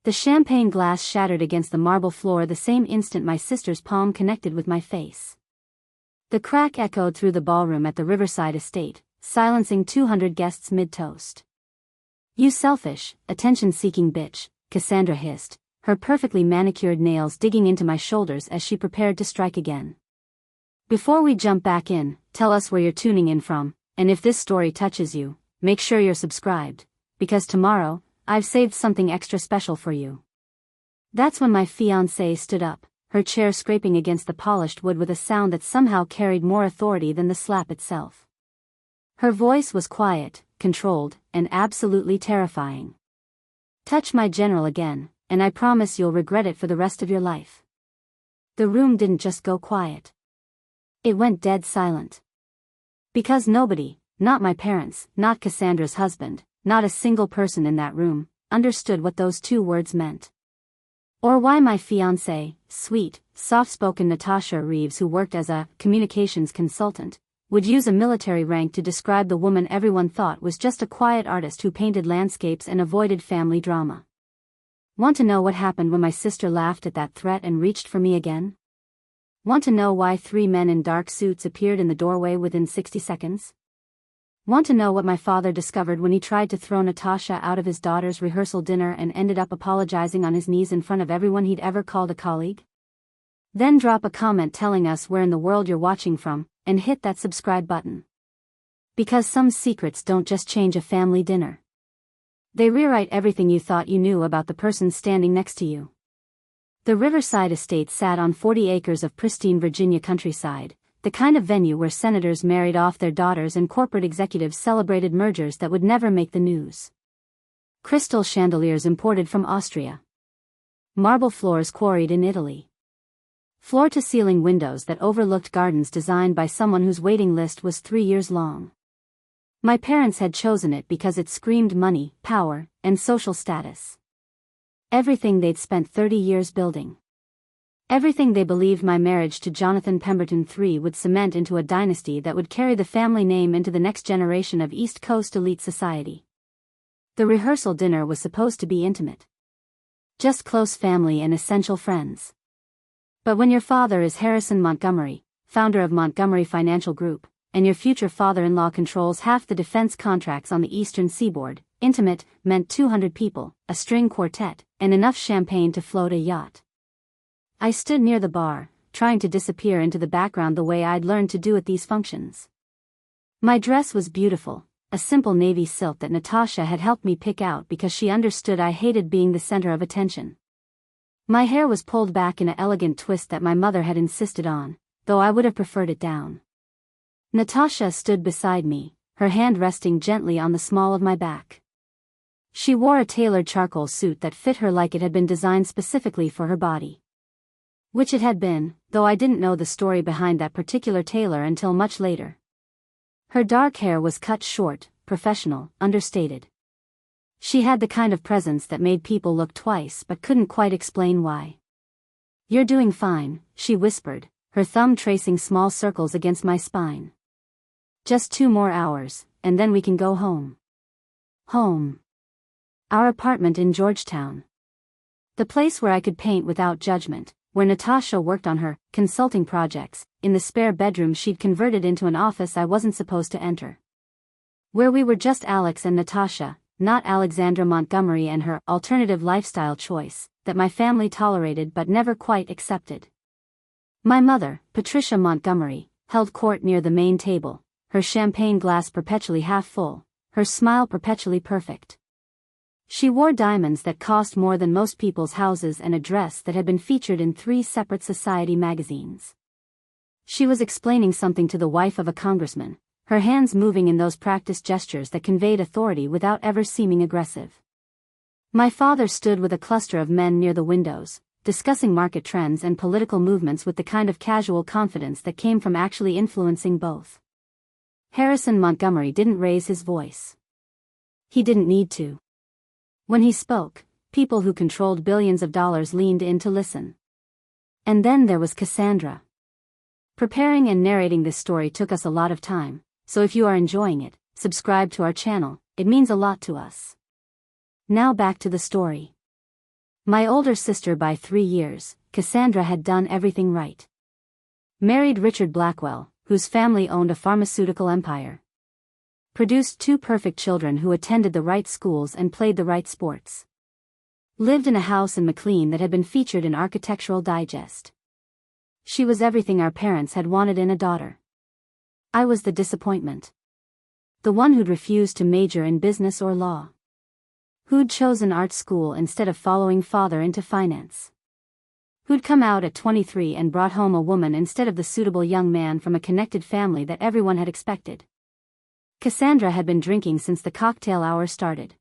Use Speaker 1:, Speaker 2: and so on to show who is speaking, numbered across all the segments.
Speaker 1: The champagne glass shattered against the marble floor the same instant my sister's palm connected with my face. The crack echoed through the ballroom at the Riverside Estate, silencing 200 guests mid-toast. "You selfish, attention-seeking bitch," Cassandra hissed, her perfectly manicured nails digging into my shoulders as she prepared to strike again. "Before we jump back in, tell us where you're tuning in from, and if this story touches you, make sure you're subscribed, because tomorrow, I've saved something extra special for you." That's when my fiancé stood up, her chair scraping against the polished wood with a sound that somehow carried more authority than the slap itself. Her voice was quiet, controlled, and absolutely terrifying. "Touch my general again, and I promise you'll regret it for the rest of your life." The room didn't just go quiet. It went dead silent. Because nobody, not my parents, not Cassandra's husband, not a single person in that room, understood what those two words meant. Or why my fiancé, sweet, soft-spoken Natasha Reeves, who worked as a communications consultant, would use a military rank to describe the woman everyone thought was just a quiet artist who painted landscapes and avoided family drama. Want to know what happened when my sister laughed at that threat and reached for me again? Want to know why 3 men in dark suits appeared in the doorway within 60 seconds? Want to know what my father discovered when he tried to throw Natasha out of his daughter's rehearsal dinner and ended up apologizing on his knees in front of everyone he'd ever called a colleague? Then drop a comment telling us where in the world you're watching from, and hit that subscribe button. Because some secrets don't just change a family dinner. They rewrite everything you thought you knew about the person standing next to you. The Riverside Estate sat on 40 acres of pristine Virginia countryside, the kind of venue where senators married off their daughters and corporate executives celebrated mergers that would never make the news. Crystal chandeliers imported from Austria. Marble floors quarried in Italy. Floor-to-ceiling windows that overlooked gardens designed by someone whose waiting list was 3 years long. My parents had chosen it because it screamed money, power, and social status. Everything they'd spent 30 years building. Everything they believed my marriage to Jonathan Pemberton III would cement into a dynasty that would carry the family name into the next generation of East Coast elite society. The rehearsal dinner was supposed to be intimate. Just close family and essential friends. But when your father is Harrison Montgomery, founder of Montgomery Financial Group, and your future father-in-law controls half the defense contracts on the eastern seaboard, intimate meant 200 people, a string quartet, and enough champagne to float a yacht. I stood near the bar, trying to disappear into the background the way I'd learned to do at these functions. My dress was beautiful, a simple navy silk that Natasha had helped me pick out because she understood I hated being the center of attention. My hair was pulled back in an elegant twist that my mother had insisted on, though I would have preferred it down. Natasha stood beside me, her hand resting gently on the small of my back. She wore a tailored charcoal suit that fit her like it had been designed specifically for her body. Which it had been, though I didn't know the story behind that particular tailor until much later. Her dark hair was cut short, professional, understated. She had the kind of presence that made people look twice but couldn't quite explain why. "You're doing fine," she whispered, her thumb tracing small circles against my spine. "Just 2 more hours, and then we can go home." Home. Our apartment in Georgetown. The place where I could paint without judgment, where Natasha worked on her consulting projects, in the spare bedroom she'd converted into an office I wasn't supposed to enter. Where we were just Alex and Natasha, not Alexandra Montgomery and her alternative lifestyle choice, that my family tolerated but never quite accepted. My mother, Patricia Montgomery, held court near the main table, her champagne glass perpetually half full, her smile perpetually perfect. She wore diamonds that cost more than most people's houses and a dress that had been featured in 3 separate society magazines. She was explaining something to the wife of a congressman, her hands moving in those practiced gestures that conveyed authority without ever seeming aggressive. My father stood with a cluster of men near the windows, discussing market trends and political movements with the kind of casual confidence that came from actually influencing both. Harrison Montgomery didn't raise his voice. He didn't need to. When he spoke, people who controlled billions of dollars leaned in to listen. And then there was Cassandra. Preparing and narrating this story took us a lot of time, so if you are enjoying it, subscribe to our channel, it means a lot to us. Now back to the story. My older sister by 3 years, Cassandra had done everything right. Married Richard Blackwell, whose family owned a pharmaceutical empire. Produced 2 perfect children who attended the right schools and played the right sports. Lived in a house in McLean that had been featured in Architectural Digest. She was everything our parents had wanted in a daughter. I was the disappointment. The one who'd refused to major in business or law. Who'd chosen art school instead of following father into finance. Who'd come out at 23 and brought home a woman instead of the suitable young man from a connected family that everyone had expected. Cassandra had been drinking since the cocktail hour started.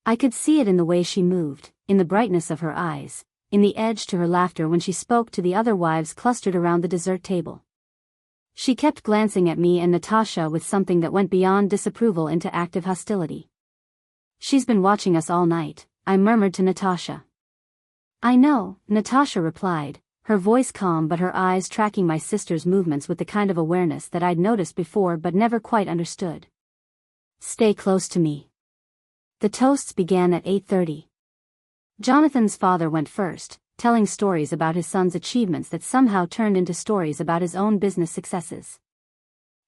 Speaker 1: I could see it in the way she moved, in the brightness of her eyes, in the edge to her laughter when she spoke to the other wives clustered around the dessert table. She kept glancing at me and Natasha with something that went beyond disapproval into active hostility. "She's been watching us all night," I murmured to Natasha. "I know," Natasha replied, her voice calm but her eyes tracking my sister's movements with the kind of awareness that I'd noticed before but never quite understood. "Stay close to me." The toasts began at 8:30. Jonathan's father went first, telling stories about his son's achievements that somehow turned into stories about his own business successes.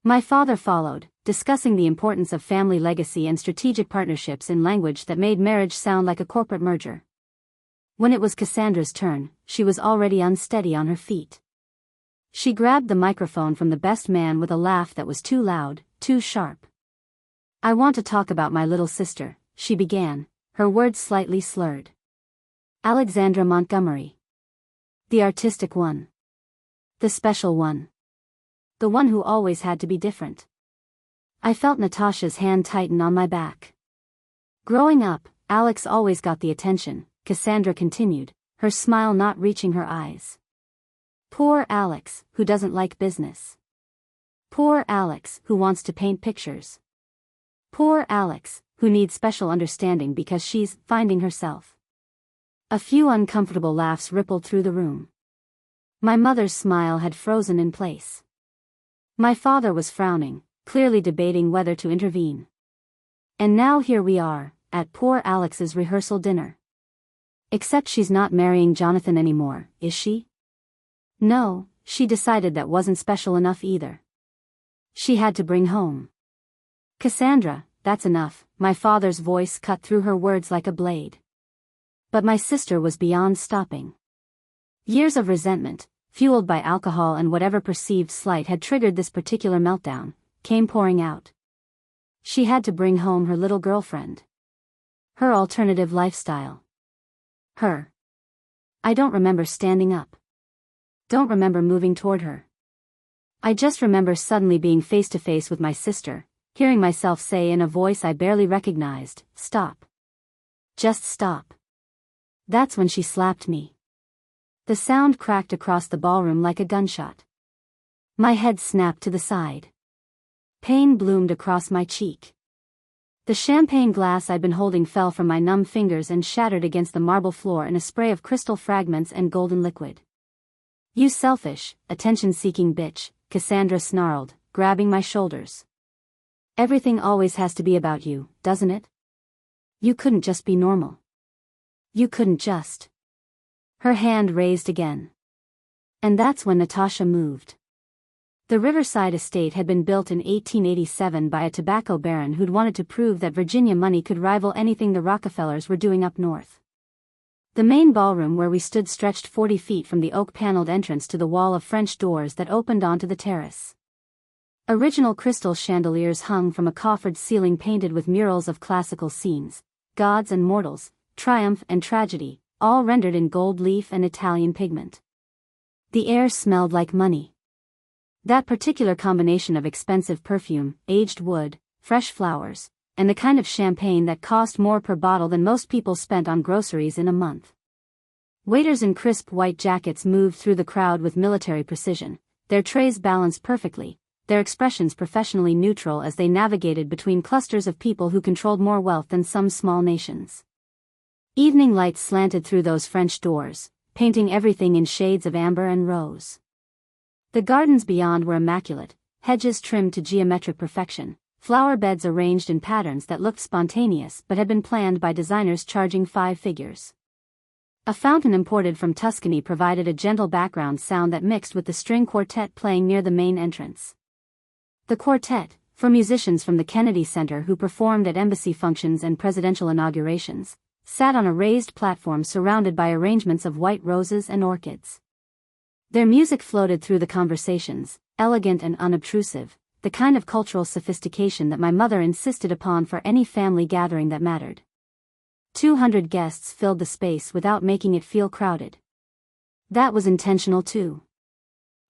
Speaker 1: My father followed, discussing the importance of family legacy and strategic partnerships in language that made marriage sound like a corporate merger. When it was Cassandra's turn, she was already unsteady on her feet. She grabbed the microphone from the best man with a laugh that was too loud, too sharp. "I want to talk about my little sister," she began, her words slightly slurred. "Alexandra Montgomery. The artistic one. The special one. The one who always had to be different." I felt Natasha's hand tighten on my back. "Growing up, Alex always got the attention," Cassandra continued, her smile not reaching her eyes. "Poor Alex, who doesn't like business. Poor Alex, who wants to paint pictures. Poor Alex, who needs special understanding because she's finding herself." A few uncomfortable laughs rippled through the room. My mother's smile had frozen in place. My father was frowning, clearly debating whether to intervene. And now here we are, at poor Alex's rehearsal dinner. Except she's not marrying Jonathan anymore, is she? No, she decided that wasn't special enough either. She had to bring home. "Cassandra, that's enough," my father's voice cut through her words like a blade. But my sister was beyond stopping. Years of resentment, fueled by alcohol and whatever perceived slight had triggered this particular meltdown, came pouring out. She had to bring home her little girlfriend. Her alternative lifestyle. Her. I don't remember standing up. Don't remember moving toward her. I just remember suddenly being face to face with my sister, hearing myself say in a voice I barely recognized, "Stop. Just stop." That's when she slapped me. The sound cracked across the ballroom like a gunshot. My head snapped to the side. Pain bloomed across my cheek. The champagne glass I'd been holding fell from my numb fingers and shattered against the marble floor in a spray of crystal fragments and golden liquid. "You selfish, attention-seeking bitch," Cassandra snarled, grabbing my shoulders. "Everything always has to be about you, doesn't it? You couldn't just be normal. You couldn't just..." Her hand raised again. And that's when Natasha moved. The Riverside Estate had been built in 1887 by a tobacco baron who'd wanted to prove that Virginia money could rival anything the Rockefellers were doing up north. The main ballroom where we stood stretched 40 feet from the oak-paneled entrance to the wall of French doors that opened onto the terrace. Original crystal chandeliers hung from a coffered ceiling painted with murals of classical scenes, gods and mortals, triumph and tragedy, all rendered in gold leaf and Italian pigment. The air smelled like money. That particular combination of expensive perfume, aged wood, fresh flowers, and the kind of champagne that cost more per bottle than most people spent on groceries in a month. Waiters in crisp white jackets moved through the crowd with military precision, their trays balanced perfectly, their expressions professionally neutral as they navigated between clusters of people who controlled more wealth than some small nations. Evening lights slanted through those French doors, painting everything in shades of amber and rose. The gardens beyond were immaculate, hedges trimmed to geometric perfection, flower beds arranged in patterns that looked spontaneous but had been planned by designers charging 5 figures. A fountain imported from Tuscany provided a gentle background sound that mixed with the string quartet playing near the main entrance. The quartet, for musicians from the Kennedy Center who performed at embassy functions and presidential inaugurations, sat on a raised platform surrounded by arrangements of white roses and orchids. Their music floated through the conversations, elegant and unobtrusive, the kind of cultural sophistication that my mother insisted upon for any family gathering that mattered. 200 guests filled the space without making it feel crowded. That was intentional too.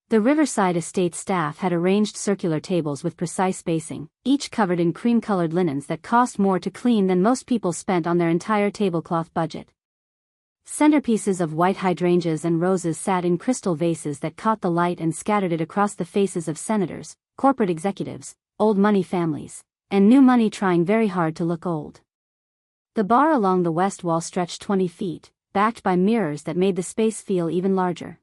Speaker 1: The Riverside Estate staff had arranged circular tables with precise spacing, each covered in cream-colored linens that cost more to clean than most people spent on their entire tablecloth budget. Centerpieces of white hydrangeas and roses sat in crystal vases that caught the light and scattered it across the faces of senators, corporate executives, old money families, and new money trying very hard to look old. The bar along the west wall stretched 20 feet, backed by mirrors that made the space feel even larger.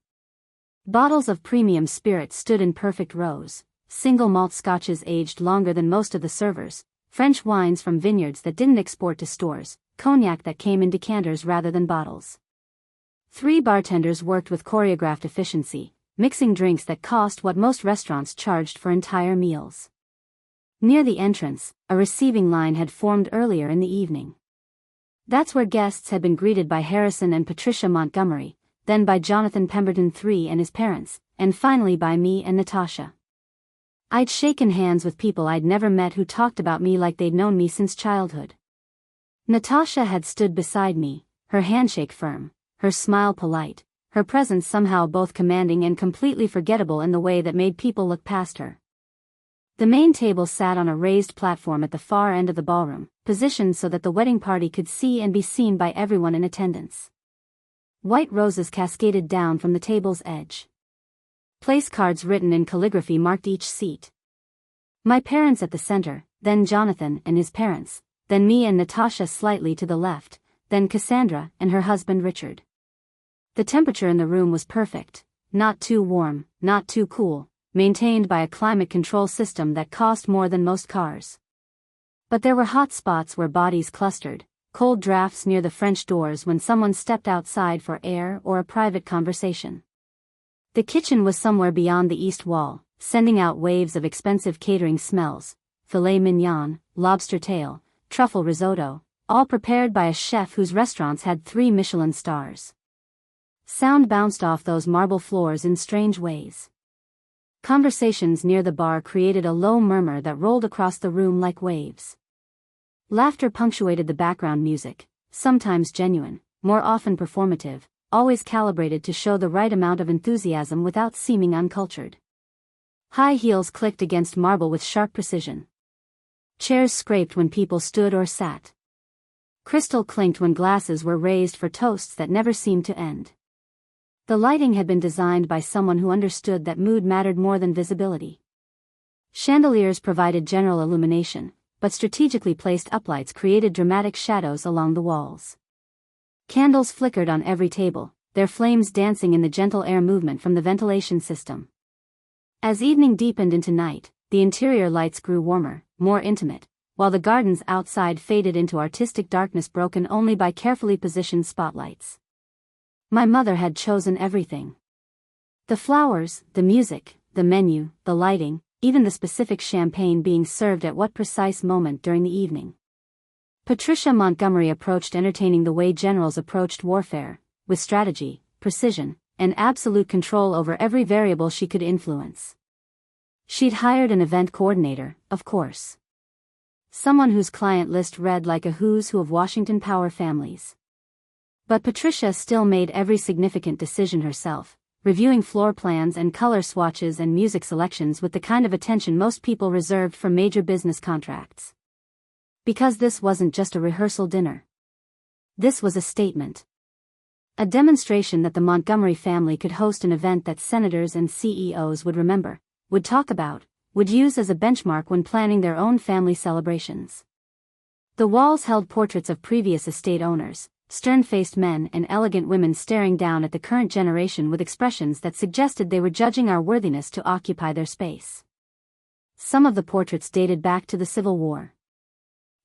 Speaker 1: Bottles of premium spirits stood in perfect rows, single malt scotches aged longer than most of the servers, French wines from vineyards that didn't export to stores, cognac that came in decanters rather than bottles. 3 bartenders worked with choreographed efficiency, mixing drinks that cost what most restaurants charged for entire meals. Near the entrance, a receiving line had formed earlier in the evening. That's where guests had been greeted by Harrison and Patricia Montgomery, then by Jonathan Pemberton III and his parents, and finally by me and Natasha. I'd shaken hands with people I'd never met who talked about me like they'd known me since childhood. Natasha had stood beside me, her handshake firm, her smile polite, her presence somehow both commanding and completely forgettable in the way that made people look past her. The main table sat on a raised platform at the far end of the ballroom, positioned so that the wedding party could see and be seen by everyone in attendance. White roses cascaded down from the table's edge. Place cards written in calligraphy marked each seat. My parents at the center, then Jonathan and his parents, then me and Natasha slightly to the left, then Cassandra and her husband Richard. The temperature in the room was perfect, not too warm, not too cool, maintained by a climate control system that cost more than most cars. But there were hot spots where bodies clustered, cold drafts near the French doors when someone stepped outside for air or a private conversation. The kitchen was somewhere beyond the east wall, sending out waves of expensive catering smells, filet mignon, lobster tail, truffle risotto, all prepared by a chef whose restaurants had 3 Michelin stars. Sound bounced off those marble floors in strange ways. Conversations near the bar created a low murmur that rolled across the room like waves. Laughter punctuated the background music, sometimes genuine, more often performative, always calibrated to show the right amount of enthusiasm without seeming uncultured. High heels clicked against marble with sharp precision. Chairs scraped when people stood or sat. Crystal clinked when glasses were raised for toasts that never seemed to end. The lighting had been designed by someone who understood that mood mattered more than visibility. Chandeliers provided general illumination, but strategically placed uplights created dramatic shadows along the walls. Candles flickered on every table, their flames dancing in the gentle air movement from the ventilation system. As evening deepened into night, the interior lights grew warmer, more intimate, while the gardens outside faded into artistic darkness broken only by carefully positioned spotlights. My mother had chosen everything. The flowers, the music, the menu, the lighting, even the specific champagne being served at what precise moment during the evening. Patricia Montgomery approached entertaining the way generals approached warfare, with strategy, precision, and absolute control over every variable she could influence. She'd hired an event coordinator, of course. Someone whose client list read like a who's who of Washington power families. But Patricia still made every significant decision herself, reviewing floor plans and color swatches and music selections with the kind of attention most people reserved for major business contracts. Because this wasn't just a rehearsal dinner. This was a statement. A demonstration that the Montgomery family could host an event that senators and CEOs would remember, would talk about, would use as a benchmark when planning their own family celebrations. The walls held portraits of previous estate owners, stern-faced men and elegant women staring down at the current generation with expressions that suggested they were judging our worthiness to occupy their space. Some of the portraits dated back to the Civil War.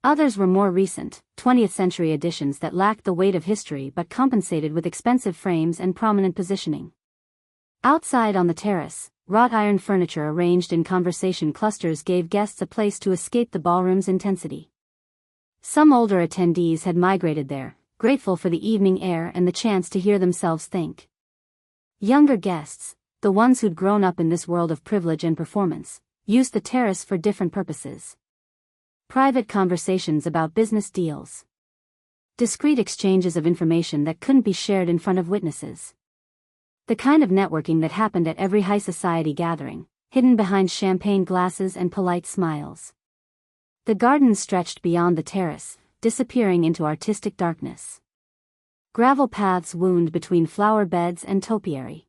Speaker 1: Others were more recent, 20th century editions that lacked the weight of history but compensated with expensive frames and prominent positioning. Outside on the terrace, wrought iron furniture arranged in conversation clusters gave guests a place to escape the ballroom's intensity. Some older attendees had migrated there, grateful for the evening air and the chance to hear themselves think. Younger guests, the ones who'd grown up in this world of privilege and performance, used the terrace for different purposes. Private conversations about business deals. Discreet exchanges of information that couldn't be shared in front of witnesses. The kind of networking that happened at every high society gathering, hidden behind champagne glasses and polite smiles. The garden stretched beyond the terrace, disappearing into artistic darkness. Gravel paths wound between flower beds and topiary.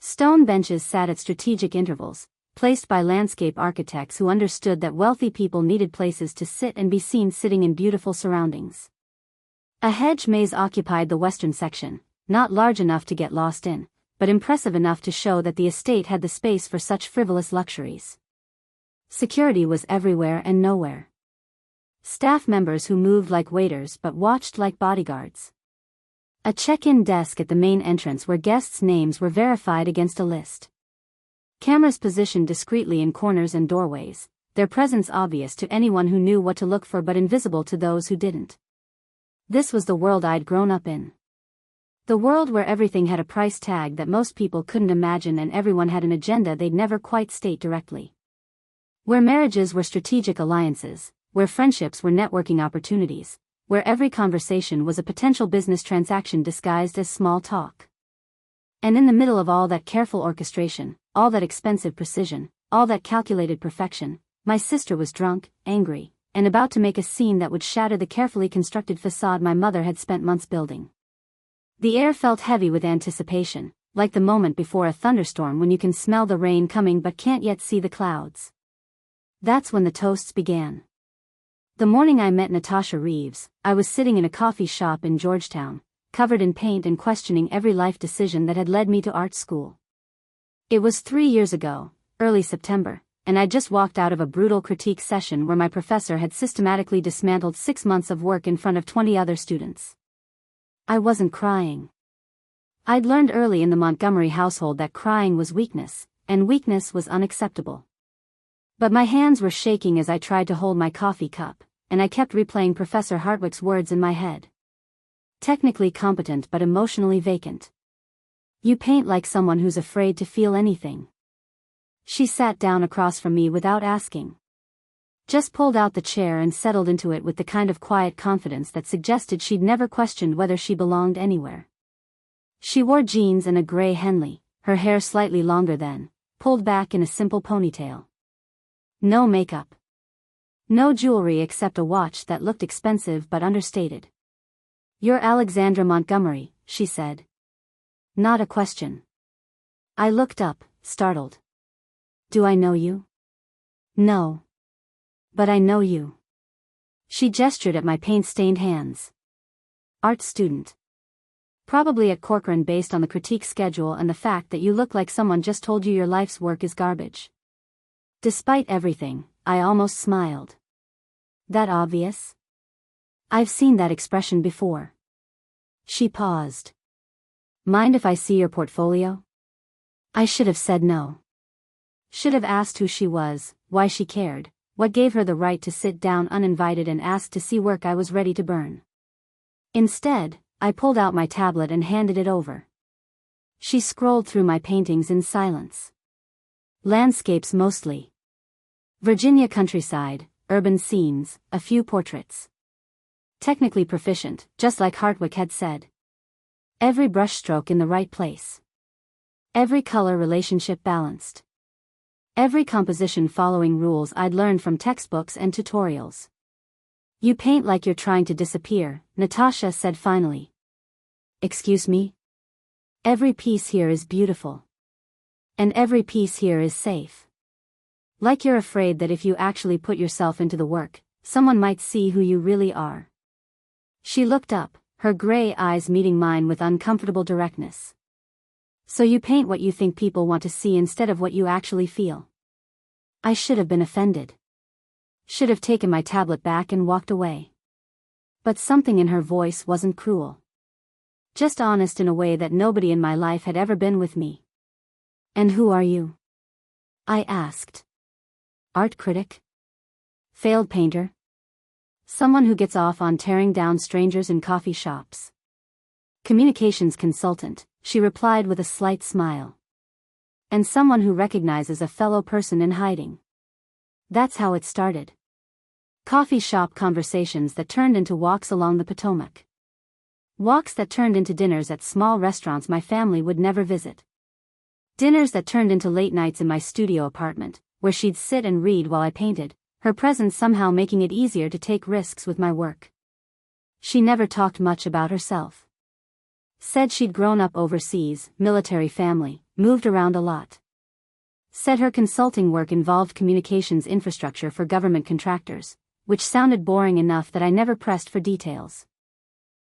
Speaker 1: Stone benches sat at strategic intervals, placed by landscape architects who understood that wealthy people needed places to sit and be seen sitting in beautiful surroundings. A hedge maze occupied the western section, not large enough to get lost in, but impressive enough to show that the estate had the space for such frivolous luxuries. Security was everywhere and nowhere. Staff members who moved like waiters but watched like bodyguards. A check-in desk at the main entrance where guests' names were verified against a list. Cameras positioned discreetly in corners and doorways, their presence obvious to anyone who knew what to look for but invisible to those who didn't. This was the world I'd grown up in. The world where everything had a price tag that most people couldn't imagine and everyone had an agenda they'd never quite state directly. Where marriages were strategic alliances, where friendships were networking opportunities, where every conversation was a potential business transaction disguised as small talk. And in the middle of all that careful orchestration, all that expensive precision, all that calculated perfection, my sister was drunk, angry, and about to make a scene that would shatter the carefully constructed facade my mother had spent months building. The air felt heavy with anticipation, like the moment before a thunderstorm when you can smell the rain coming but can't yet see the clouds. That's when the toasts began. The morning I met Natasha Reeves, I was sitting in a coffee shop in Georgetown, covered in paint and questioning every life decision that had led me to art school. It was 3 years ago, early September, and I'd just walked out of a brutal critique session where my professor had systematically dismantled 6 months of work in front of 20 other students. I wasn't crying. I'd learned early in the Montgomery household that crying was weakness, and weakness was unacceptable. But my hands were shaking as I tried to hold my coffee cup, and I kept replaying Professor Hartwick's words in my head. Technically competent but emotionally vacant. You paint like someone who's afraid to feel anything. She sat down across from me without asking. Just pulled out the chair and settled into it with the kind of quiet confidence that suggested she'd never questioned whether she belonged anywhere. She wore jeans and a gray Henley, her hair slightly longer than, pulled back in a simple ponytail. No makeup. No jewelry except a watch that looked expensive but understated. "You're Alexandra Montgomery," she said. Not a question. I looked up, startled. "Do I know you?" "No. But I know you." She gestured at my paint-stained hands. "Art student. Probably at Corcoran based on the critique schedule and the fact that you look like someone just told you your life's work is garbage." Despite everything, I almost smiled. That obvious? I've seen that expression before. She paused. "Mind if I see your portfolio?" I should have said no. Should have asked who she was, why she cared, what gave her the right to sit down uninvited and ask to see work I was ready to burn. Instead, I pulled out my tablet and handed it over. She scrolled through my paintings in silence. Landscapes mostly. Virginia countryside, urban scenes, a few portraits. Technically proficient, just like Hartwick had said. Every brushstroke in the right place. Every color relationship balanced. Every composition following rules I'd learned from textbooks and tutorials. "You paint like you're trying to disappear," Natasha said finally. "Excuse me? Every piece here is beautiful. And every piece here is safe. Like you're afraid that if you actually put yourself into the work, someone might see who you really are." She looked up, her gray eyes meeting mine with uncomfortable directness. "So you paint what you think people want to see instead of what you actually feel." I should have been offended. Should have taken my tablet back and walked away. But something in her voice wasn't cruel. Just honest in a way that nobody in my life had ever been with me. "And who are you?" I asked. "Art critic? Failed painter? Someone who gets off on tearing down strangers in coffee shops?" "Communications consultant," she replied with a slight smile. "And someone who recognizes a fellow person in hiding." That's how it started. Coffee shop conversations that turned into walks along the Potomac. Walks that turned into dinners at small restaurants my family would never visit. Dinners that turned into late nights in my studio apartment, where she'd sit and read while I painted, her presence somehow making it easier to take risks with my work. She never talked much about herself. Said she'd grown up overseas, military family, moved around a lot. Said her consulting work involved communications infrastructure for government contractors, which sounded boring enough that I never pressed for details.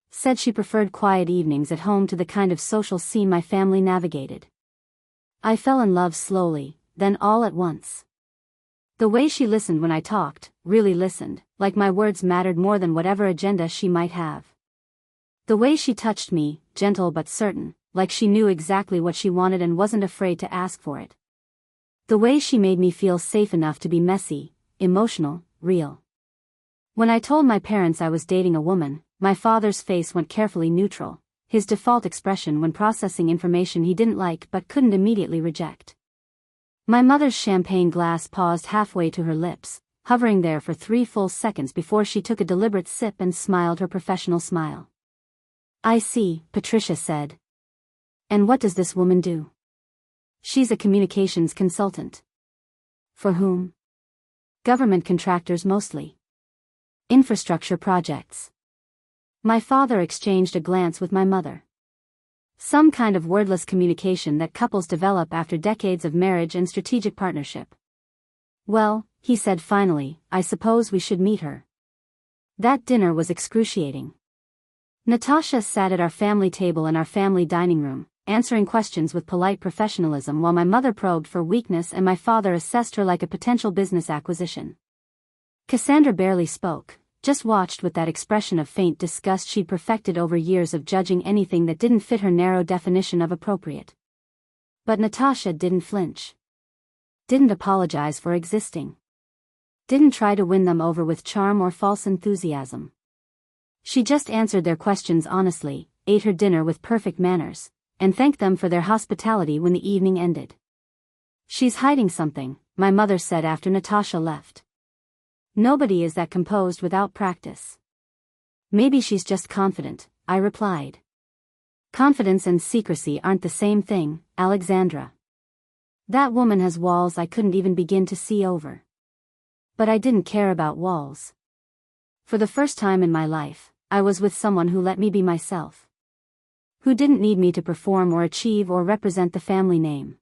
Speaker 1: Said she preferred quiet evenings at home to the kind of social scene my family navigated. I fell in love slowly, then all at once. The way she listened when I talked, really listened, like my words mattered more than whatever agenda she might have. The way she touched me, gentle but certain, like she knew exactly what she wanted and wasn't afraid to ask for it. The way she made me feel safe enough to be messy, emotional, real. When I told my parents I was dating a woman, my father's face went carefully neutral, his default expression when processing information he didn't like but couldn't immediately reject. My mother's champagne glass paused halfway to her lips, hovering there for 3 full seconds before she took a deliberate sip and smiled her professional smile. "I see," Patricia said. "And what does this woman do?" "She's a communications consultant." "For whom?" "Government contractors mostly. Infrastructure projects." My father exchanged a glance with my mother. Some kind of wordless communication that couples develop after decades of marriage and strategic partnership. "Well," he said finally, "I suppose we should meet her." That dinner was excruciating. Natasha sat at our family table in our family dining room, answering questions with polite professionalism while my mother probed for weakness and my father assessed her like a potential business acquisition. Cassandra barely spoke, just watched with that expression of faint disgust she'd perfected over years of judging anything that didn't fit her narrow definition of appropriate. But Natasha didn't flinch. Didn't apologize for existing. Didn't try to win them over with charm or false enthusiasm. She just answered their questions honestly, ate her dinner with perfect manners, and thanked them for their hospitality when the evening ended. "She's hiding something," my mother said after Natasha left. "Nobody is that composed without practice." "Maybe she's just confident," I replied. "Confidence and secrecy aren't the same thing, Alexandra. That woman has walls I couldn't even begin to see over." But I didn't care about walls. For the first time in my life, I was with someone who let me be myself. Who didn't need me to perform or achieve or represent the family name.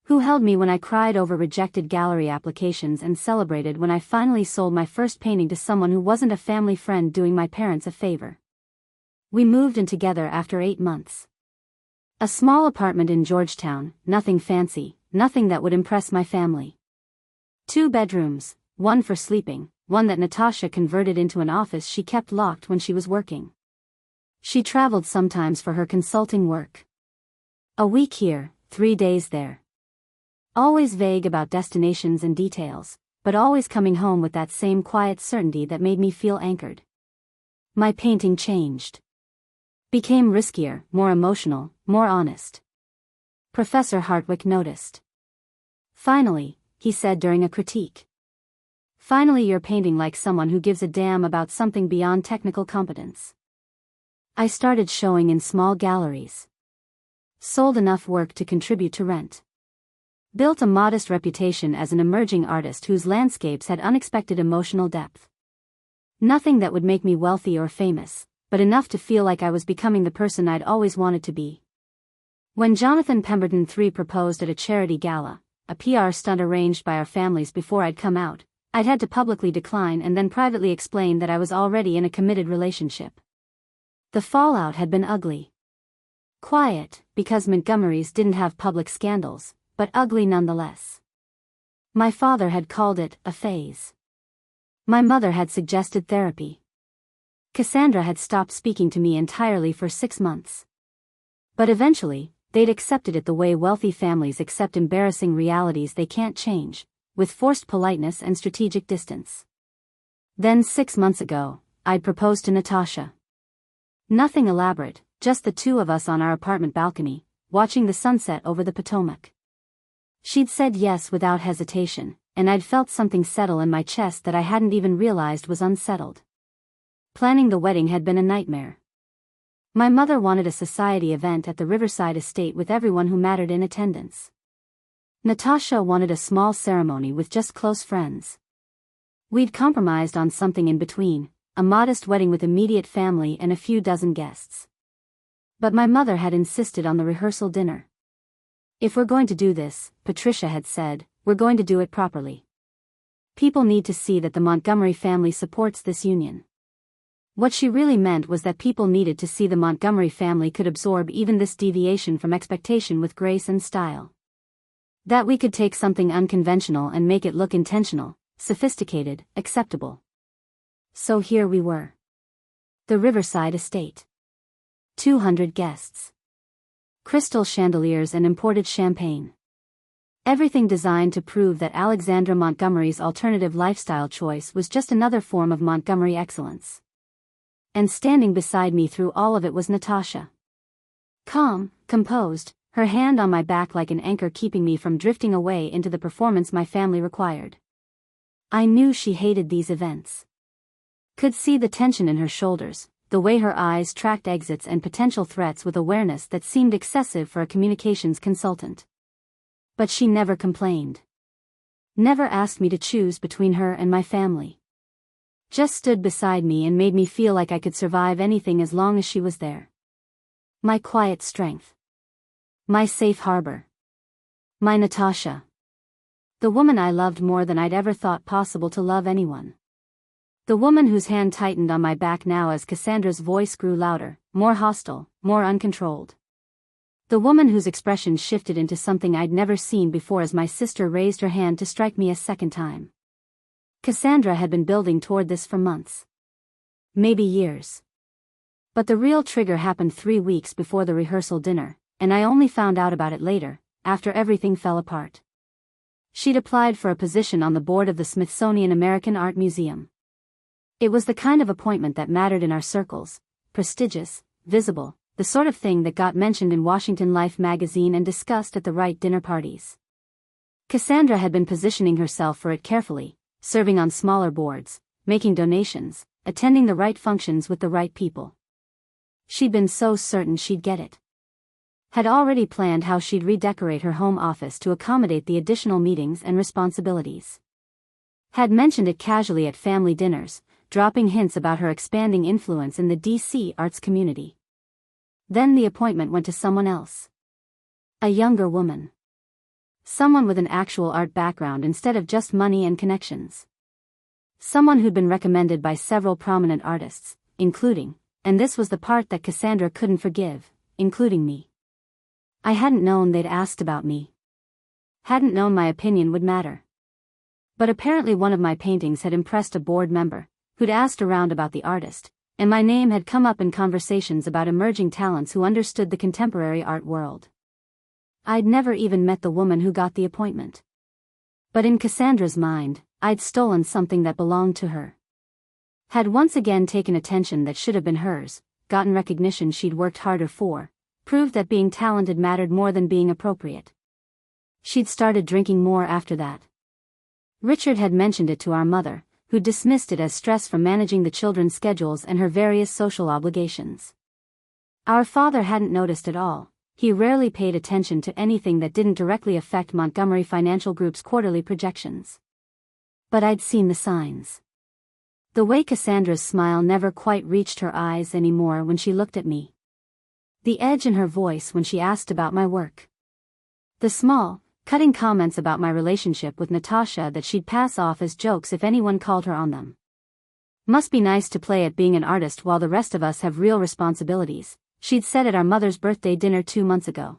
Speaker 1: Who held me when I cried over rejected gallery applications and celebrated when I finally sold my first painting to someone who wasn't a family friend doing my parents a favor. We moved in together after 8 months. A small apartment in Georgetown, nothing fancy, nothing that would impress my family. 2 bedrooms, one for sleeping, one that Natasha converted into an office she kept locked when she was working. She traveled sometimes for her consulting work. A week here, 3 days there. Always vague about destinations and details, but always coming home with that same quiet certainty that made me feel anchored. My painting changed. Became riskier, more emotional, more honest. Professor Hartwick noticed. "Finally," he said during a critique. "Finally you're painting like someone who gives a damn about something beyond technical competence." I started showing in small galleries. Sold enough work to contribute to rent. Built a modest reputation as an emerging artist whose landscapes had unexpected emotional depth. Nothing that would make me wealthy or famous, but enough to feel like I was becoming the person I'd always wanted to be. When Jonathan Pemberton III proposed at a charity gala, a PR stunt arranged by our families before I'd come out, I'd had to publicly decline and then privately explain that I was already in a committed relationship. The fallout had been ugly. Quiet, because Montgomery's didn't have public scandals, but ugly nonetheless. My father had called it a phase. My mother had suggested therapy. Cassandra had stopped speaking to me entirely for 6 months. But eventually, they'd accepted it the way wealthy families accept embarrassing realities they can't change, with forced politeness and strategic distance. Then 6 months ago, I'd proposed to Natasha. Nothing elaborate, just the two of us on our apartment balcony, watching the sunset over the Potomac. She'd said yes without hesitation, and I'd felt something settle in my chest that I hadn't even realized was unsettled. Planning the wedding had been a nightmare. My mother wanted a society event at the Riverside Estate with everyone who mattered in attendance. Natasha wanted a small ceremony with just close friends. We'd compromised on something in between, a modest wedding with immediate family and a few dozen guests. But my mother had insisted on the rehearsal dinner. If we're going to do this, Patricia had said, we're going to do it properly. People need to see that the Montgomery family supports this union. What she really meant was that people needed to see the Montgomery family could absorb even this deviation from expectation with grace and style. That we could take something unconventional and make it look intentional, sophisticated, acceptable. So here we were. The Riverside Estate. 200 guests. Crystal chandeliers and imported champagne. Everything designed to prove that Alexandra Montgomery's alternative lifestyle choice was just another form of Montgomery excellence. And standing beside me through all of it was Natasha. Calm, composed, her hand on my back like an anchor keeping me from drifting away into the performance my family required. I knew she hated these events. Could see the tension in her shoulders, the way her eyes tracked exits and potential threats with awareness that seemed excessive for a communications consultant. But she never complained. Never asked me to choose between her and my family. Just stood beside me and made me feel like I could survive anything as long as she was there. My quiet strength. My safe harbor. My Natasha. The woman I loved more than I'd ever thought possible to love anyone. The woman whose hand tightened on my back now as Cassandra's voice grew louder, more hostile, more uncontrolled. The woman whose expression shifted into something I'd never seen before as my sister raised her hand to strike me a second time. Cassandra had been building toward this for months. Maybe years. But the real trigger happened 3 weeks before the rehearsal dinner, and I only found out about it later, after everything fell apart. She'd applied for a position on the board of the Smithsonian American Art Museum. It was the kind of appointment that mattered in our circles, prestigious, visible, the sort of thing that got mentioned in Washington Life magazine and discussed at the right dinner parties. Cassandra had been positioning herself for it carefully, serving on smaller boards, making donations, attending the right functions with the right people. She'd been so certain she'd get it. Had already planned how she'd redecorate her home office to accommodate the additional meetings and responsibilities. Had mentioned it casually at family dinners, dropping hints about her expanding influence in the DC arts community. Then the appointment went to someone else. A younger woman. Someone with an actual art background instead of just money and connections. Someone who'd been recommended by several prominent artists, including, and this was the part that Cassandra couldn't forgive, including me. I hadn't known they'd asked about me. Hadn't known my opinion would matter. But apparently one of my paintings had impressed a board member, who'd asked around about the artist, and my name had come up in conversations about emerging talents who understood the contemporary art world. I'd never even met the woman who got the appointment. But in Cassandra's mind, I'd stolen something that belonged to her. Had once again taken attention that should have been hers, gotten recognition she'd worked harder for, proved that being talented mattered more than being appropriate. She'd started drinking more after that. Richard had mentioned it to our mother, who dismissed it as stress from managing the children's schedules and her various social obligations. Our father hadn't noticed at all. He rarely paid attention to anything that didn't directly affect Montgomery Financial Group's quarterly projections. But I'd seen the signs. The way Cassandra's smile never quite reached her eyes anymore when she looked at me. The edge in her voice when she asked about my work. The small, cutting comments about my relationship with Natasha that she'd pass off as jokes if anyone called her on them. Must be nice to play at being an artist while the rest of us have real responsibilities, she'd said at our mother's birthday dinner 2 months ago.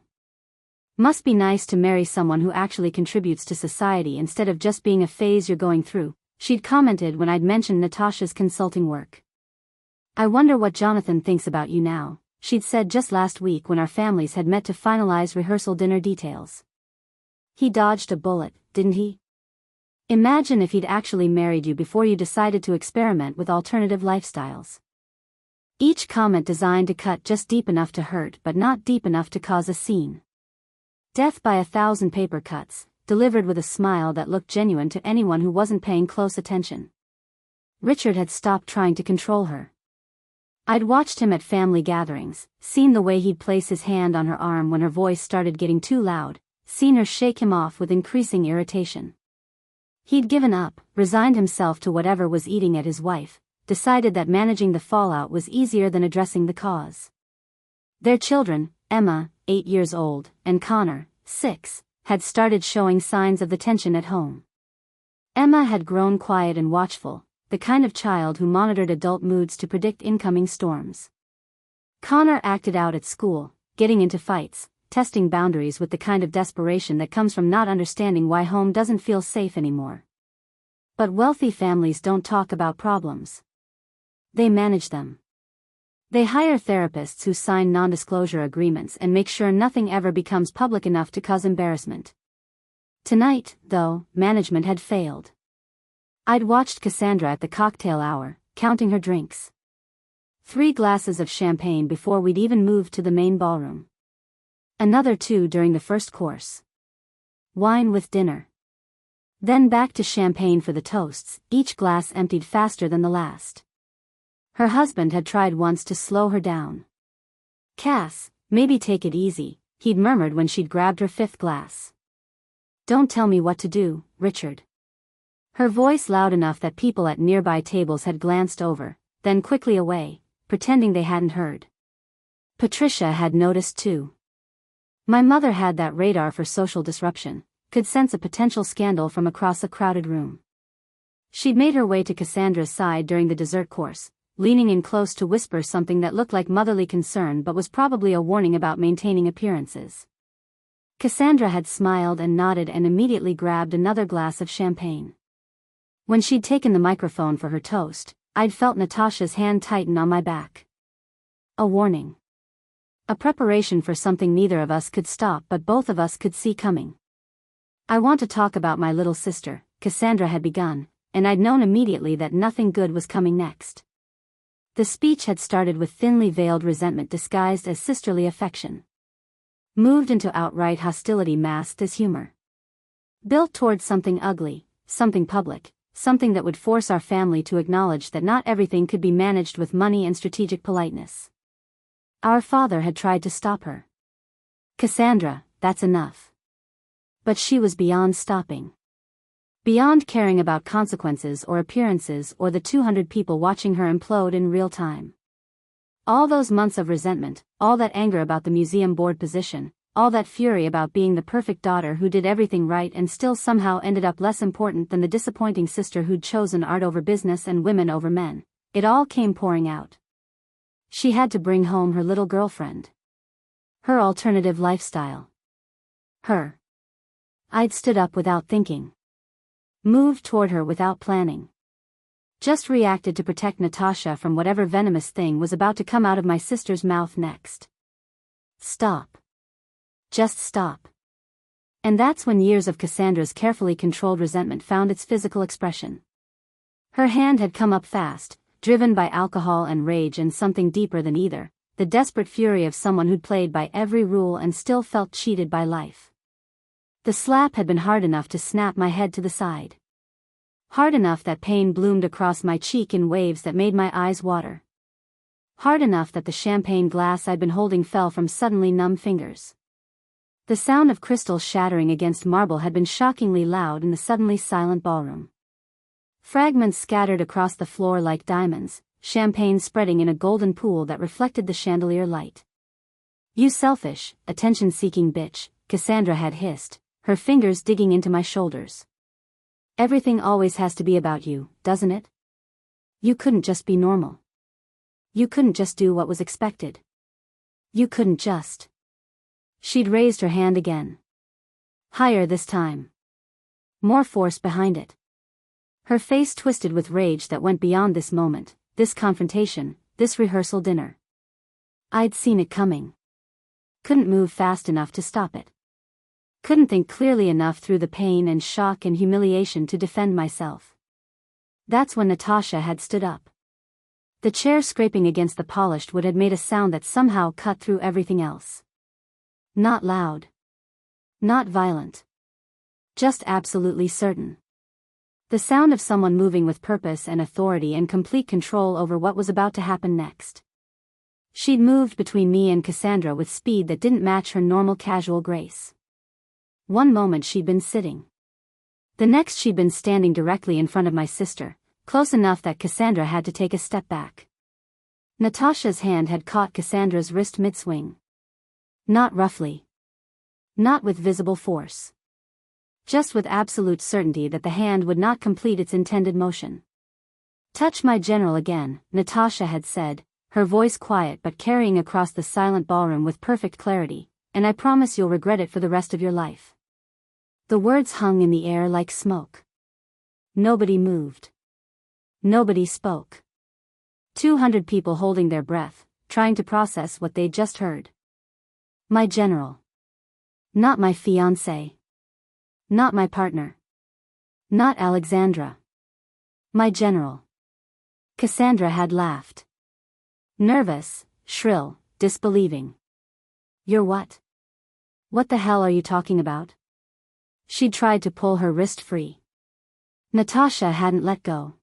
Speaker 1: Must be nice to marry someone who actually contributes to society instead of just being a phase you're going through, she'd commented when I'd mentioned Natasha's consulting work. "I wonder what Jonathan thinks about you now," she'd said just last week when our families had met to finalize rehearsal dinner details. "He dodged a bullet, didn't he? Imagine if he'd actually married you before you decided to experiment with alternative lifestyles." Each comment designed to cut just deep enough to hurt but not deep enough to cause a scene. Death by 1,000 paper cuts, delivered with a smile that looked genuine to anyone who wasn't paying close attention. Richard had stopped trying to control her. I'd watched him at family gatherings, seen the way he'd place his hand on her arm when her voice started getting too loud, seen her shake him off with increasing irritation. He'd given up, resigned himself to whatever was eating at his wife, decided that managing the fallout was easier than addressing the cause. Their children, Emma, 8 years old, and Connor, 6, had started showing signs of the tension at home. Emma had grown quiet and watchful, the kind of child who monitored adult moods to predict incoming storms. Connor acted out at school, getting into fights, testing boundaries with the kind of desperation that comes from not understanding why home doesn't feel safe anymore. But wealthy families don't talk about problems. They manage them. They hire therapists who sign non-disclosure agreements and make sure nothing ever becomes public enough to cause embarrassment. Tonight, though, management had failed. I'd watched Cassandra at the cocktail hour, counting her drinks. 3 glasses of champagne before we'd even moved to the main ballroom. Another 2 during the first course. Wine with dinner. Then back to champagne for the toasts, each glass emptied faster than the last. Her husband had tried once to slow her down. "Cass, maybe take it easy," he'd murmured when she'd grabbed her 5th glass. "Don't tell me what to do, Richard." Her voice loud enough that people at nearby tables had glanced over, then quickly away, pretending they hadn't heard. Patricia had noticed too. My mother had that radar for social disruption, could sense a potential scandal from across a crowded room. She'd made her way to Cassandra's side during the dessert course, leaning in close to whisper something that looked like motherly concern but was probably a warning about maintaining appearances. Cassandra had smiled and nodded and immediately grabbed another glass of champagne. When she'd taken the microphone for her toast, I'd felt Natasha's hand tighten on my back. A warning. A preparation for something neither of us could stop but both of us could see coming. "I want to talk about my little sister," Cassandra had begun, and I'd known immediately that nothing good was coming next. The speech had started with thinly veiled resentment disguised as sisterly affection. Moved into outright hostility masked as humor. Built towards something ugly, something public, something that would force our family to acknowledge that not everything could be managed with money and strategic politeness. Our father had tried to stop her. "Cassandra, that's enough." But she was beyond stopping. Beyond caring about consequences or appearances or the 200 people watching her implode in real time. All those months of resentment, all that anger about the museum board position, all that fury about being the perfect daughter who did everything right and still somehow ended up less important than the disappointing sister who'd chosen art over business and women over men, it all came pouring out. She had to bring home her little girlfriend. Her alternative lifestyle. Her. I'd stood up without thinking. Moved toward her without planning. Just reacted to protect Natasha from whatever venomous thing was about to come out of my sister's mouth next. Stop. Just stop. And that's when years of Cassandra's carefully controlled resentment found its physical expression. Her hand had come up fast, driven by alcohol and rage and something deeper than either, the desperate fury of someone who'd played by every rule and still felt cheated by life. The slap had been hard enough to snap my head to the side. Hard enough that pain bloomed across my cheek in waves that made my eyes water. Hard enough that the champagne glass I'd been holding fell from suddenly numb fingers. The sound of crystal shattering against marble had been shockingly loud in the suddenly silent ballroom. Fragments scattered across the floor like diamonds, champagne spreading in a golden pool that reflected the chandelier light. "You selfish, attention-seeking bitch," Cassandra had hissed, her fingers digging into my shoulders. "Everything always has to be about you, doesn't it? You couldn't just be normal. You couldn't just do what was expected. You couldn't just..." She'd raised her hand again. Higher this time. More force behind it. Her face twisted with rage that went beyond this moment, this confrontation, this rehearsal dinner. I'd seen it coming. Couldn't move fast enough to stop it. Couldn't think clearly enough through the pain and shock and humiliation to defend myself. That's when Natasha had stood up. The chair scraping against the polished wood had made a sound that somehow cut through everything else. Not loud. Not violent. Just absolutely certain. The sound of someone moving with purpose and authority and complete control over what was about to happen next. She'd moved between me and Cassandra with speed that didn't match her normal casual grace. One moment she'd been sitting. The next she'd been standing directly in front of my sister, close enough that Cassandra had to take a step back. Natasha's hand had caught Cassandra's wrist mid-swing. Not roughly. Not with visible force. Just with absolute certainty that the hand would not complete its intended motion. "Touch my general again," Natasha had said, her voice quiet but carrying across the silent ballroom with perfect clarity, "and I promise you'll regret it for the rest of your life." The words hung in the air like smoke. Nobody moved. Nobody spoke. 200 people holding their breath, trying to process what they'd just heard. My general. Not my fiancé. Not my partner. Not Alexandra. My general. Cassandra had laughed. Nervous, shrill, disbelieving. "You're what? What the hell are you talking about?" She'd tried to pull her wrist free. Natasha hadn't let go.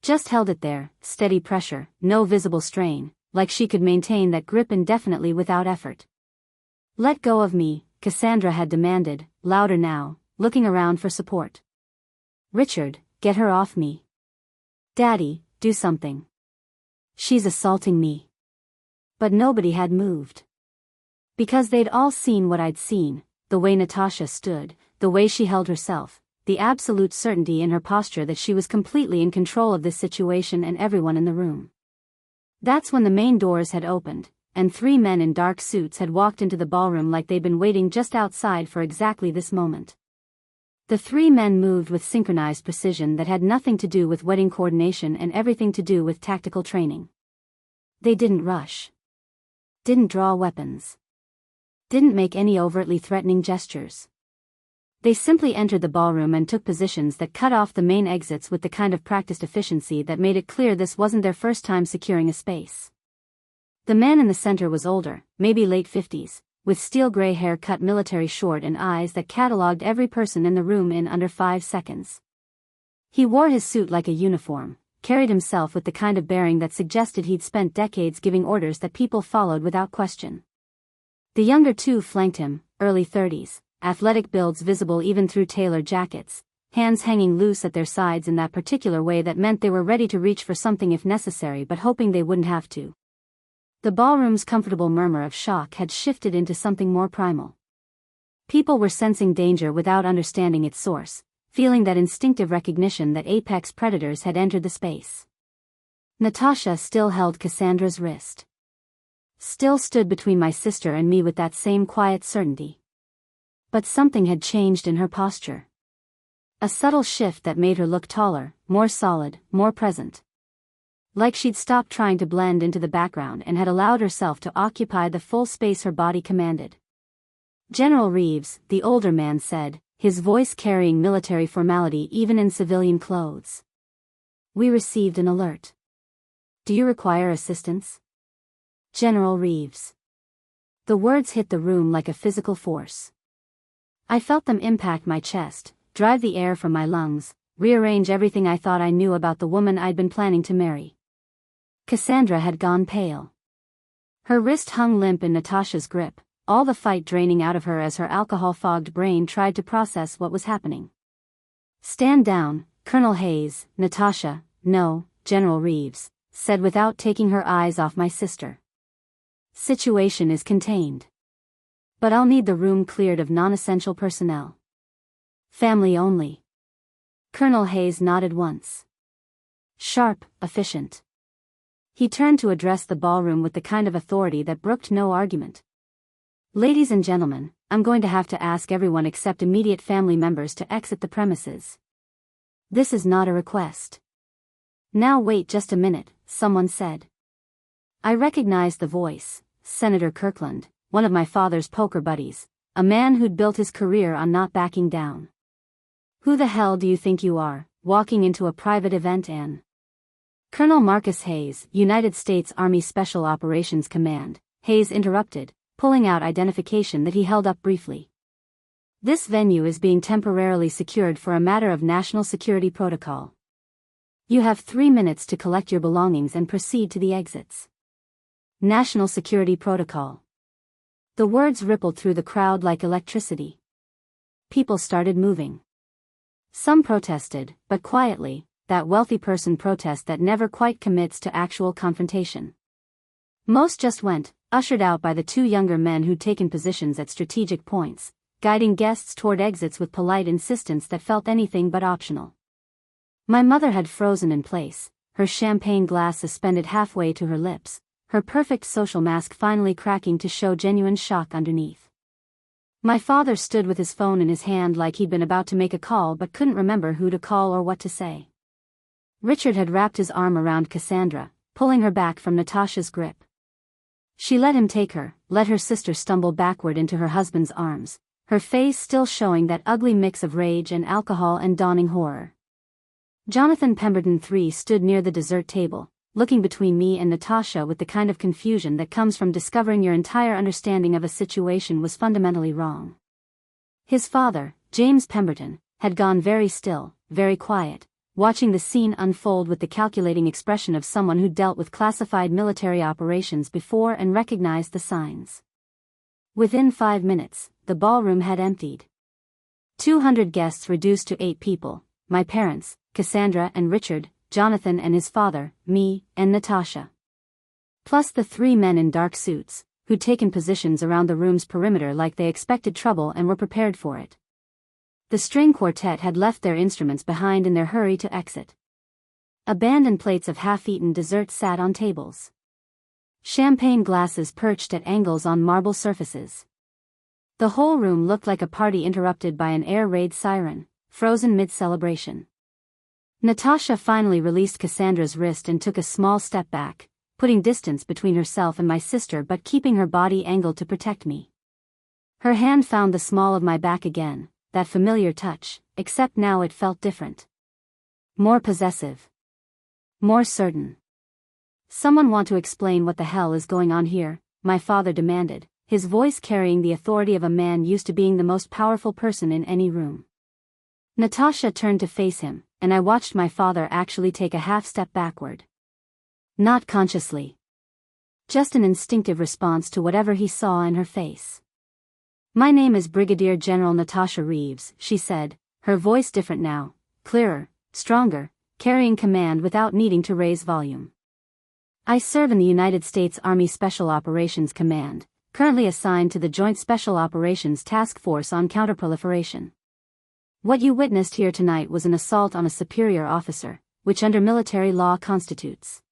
Speaker 1: Just held it there, steady pressure, no visible strain, like she could maintain that grip indefinitely without effort. "Let go of me," Cassandra had demanded, louder now, looking around for support. "Richard, get her off me. Daddy, do something. She's assaulting me." But nobody had moved. Because they'd all seen what I'd seen, the way Natasha stood, the way she held herself, the absolute certainty in her posture that she was completely in control of this situation and everyone in the room. That's when the main doors had opened, and 3 men in dark suits had walked into the ballroom like they'd been waiting just outside for exactly this moment. The 3 men moved with synchronized precision that had nothing to do with wedding coordination and everything to do with tactical training. They didn't rush. Didn't draw weapons. Didn't make any overtly threatening gestures. They simply entered the ballroom and took positions that cut off the main exits with the kind of practiced efficiency that made it clear this wasn't their first time securing a space. The man in the center was older, maybe late 50s, with steel gray hair cut military short and eyes that cataloged every person in the room in under 5 seconds. He wore his suit like a uniform, carried himself with the kind of bearing that suggested he'd spent decades giving orders that people followed without question. The younger 2 flanked him, early 30s, athletic builds visible even through tailored jackets, hands hanging loose at their sides in that particular way that meant they were ready to reach for something if necessary but hoping they wouldn't have to. The ballroom's comfortable murmur of shock had shifted into something more primal. People were sensing danger without understanding its source, feeling that instinctive recognition that apex predators had entered the space. Natasha still held Cassandra's wrist. Still stood between my sister and me with that same quiet certainty. But something had changed in her posture. A subtle shift that made her look taller, more solid, more present. Like she'd stopped trying to blend into the background and had allowed herself to occupy the full space her body commanded. "General Reeves," the older man said, his voice carrying military formality even in civilian clothes. "We received an alert. Do you require assistance?" General Reeves. The words hit the room like a physical force. I felt them impact my chest, drive the air from my lungs, rearrange everything I thought I knew about the woman I'd been planning to marry. Cassandra had gone pale. Her wrist hung limp in Natasha's grip, all the fight draining out of her as her alcohol-fogged brain tried to process what was happening. "Stand down, Colonel Hayes," Natasha, "No, General Reeves," said without taking her eyes off my sister. "Situation is contained. But I'll need the room cleared of non-essential personnel. Family only." Colonel Hayes nodded once. Sharp, efficient. He turned to address the ballroom with the kind of authority that brooked no argument. "Ladies and gentlemen, I'm going to have to ask everyone except immediate family members to exit the premises. This is not a request. Now wait just a minute, someone said. I recognized the voice. Senator Kirkland, one of my father's poker buddies, a man who'd built his career on not backing down. Who the hell do you think you are, walking into a private event and... Colonel Marcus Hayes, United States Army Special Operations Command, Hayes interrupted, pulling out identification that he held up briefly. This venue is being temporarily secured for a matter of national security protocol. You have 3 minutes to collect your belongings and proceed to the exits. National security protocol. The words rippled through the crowd like electricity. People started moving. Some protested, but quietly, that wealthy person protest that never quite commits to actual confrontation. Most just went, ushered out by the 2 younger men who'd taken positions at strategic points, guiding guests toward exits with polite insistence that felt anything but optional. My mother had frozen in place, her champagne glass suspended halfway to her lips, her perfect social mask finally cracking to show genuine shock underneath. My father stood with his phone in his hand like he'd been about to make a call but couldn't remember who to call or what to say. Richard had wrapped his arm around Cassandra, pulling her back from Natasha's grip. She let him take her, let her sister stumble backward into her husband's arms, her face still showing that ugly mix of rage and alcohol and dawning horror. Jonathan Pemberton III stood near the dessert table, looking between me and Natasha with the kind of confusion that comes from discovering your entire understanding of a situation was fundamentally wrong. His father, James Pemberton, had gone very still, very quiet, watching the scene unfold with the calculating expression of someone who dealt with classified military operations before and recognized the signs. Within 5 minutes, the ballroom had emptied. 200 guests reduced to 8 people, my parents, Cassandra and Richard, Jonathan and his father, me, and Natasha. Plus the 3 men in dark suits, who'd taken positions around the room's perimeter like they expected trouble and were prepared for it. The string quartet had left their instruments behind in their hurry to exit. Abandoned plates of half-eaten dessert sat on tables. Champagne glasses perched at angles on marble surfaces. The whole room looked like a party interrupted by an air raid siren, frozen mid-celebration. Natasha finally released Cassandra's wrist and took a small step back, putting distance between herself and my sister but keeping her body angled to protect me. Her hand found the small of my back again, that familiar touch, except now it felt different. More possessive. More certain. Someone want to explain what the hell is going on here, my father demanded, his voice carrying the authority of a man used to being the most powerful person in any room. Natasha turned to face him, and I watched my father actually take a half step backward. Not consciously. Just an instinctive response to whatever he saw in her face. My name is Brigadier General Natasha Reeves, she said, her voice different now, clearer, stronger, carrying command without needing to raise volume. I serve in the United States Army Special Operations Command, currently assigned to the Joint Special Operations Task Force on Counterproliferation. What you witnessed here tonight was an assault on a superior officer, which under military law constitutes.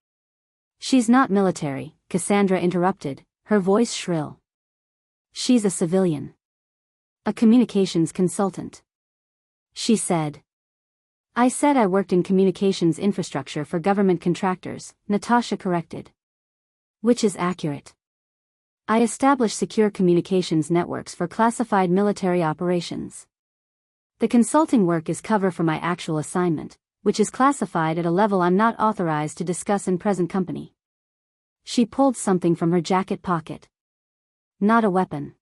Speaker 1: She's not military, Cassandra interrupted, her voice shrill. She's a civilian. A communications consultant. She said. I said I worked in communications infrastructure for government contractors, Natasha corrected. Which is accurate. I established secure communications networks for classified military operations. The consulting work is cover for my actual assignment, which is classified at a level I'm not authorized to discuss in present company. She pulled something from her jacket pocket. Not a weapon.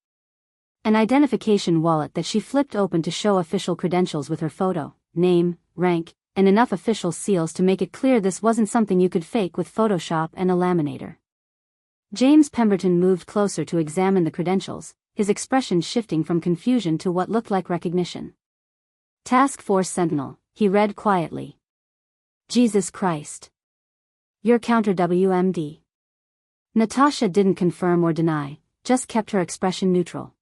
Speaker 1: An identification wallet that she flipped open to show official credentials with her photo, name, rank, and enough official seals to make it clear this wasn't something you could fake with Photoshop and a laminator. James Pemberton moved closer to examine the credentials, his expression shifting from confusion to what looked like recognition. Task Force Sentinel, he read quietly. Jesus Christ. You're counter WMD. Natasha didn't confirm or deny, just kept her expression neutral.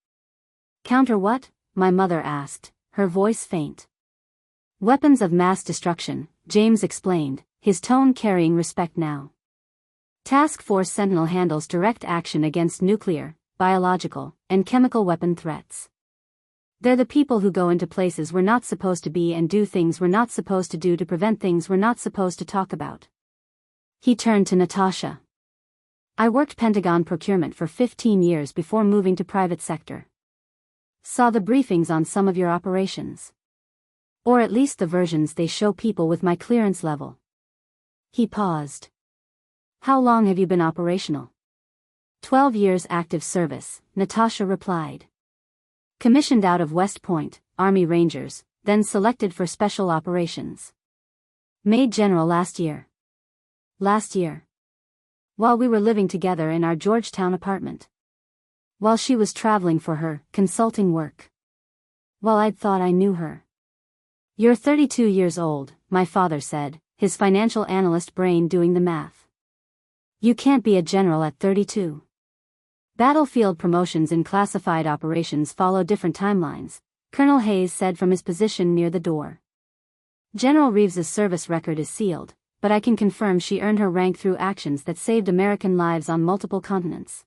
Speaker 1: Counter what? My mother asked, her voice faint. Weapons of mass destruction, James explained, his tone carrying respect now. Task Force Sentinel handles direct action against nuclear, biological, and chemical weapon threats. They're the people who go into places we're not supposed to be and do things we're not supposed to do to prevent things we're not supposed to talk about. He turned to Natasha. I worked Pentagon procurement for 15 years before moving to private sector. Saw the briefings on some of your operations. Or at least the versions they show people with my clearance level. He paused. How long have you been operational? 12 years active service, Natasha replied. Commissioned out of West Point, Army Rangers, then selected for special operations. Made general last year. Last year. While we were living together in our Georgetown apartment. While she was traveling for her consulting work. While I'd thought I knew her. You're 32 years old, my father said, his financial analyst brain doing the math. You can't be a general at 32. Battlefield promotions in classified operations follow different timelines, Colonel Hayes said from his position near the door. General Reeves's service record is sealed, but I can confirm she earned her rank through actions that saved American lives on multiple continents.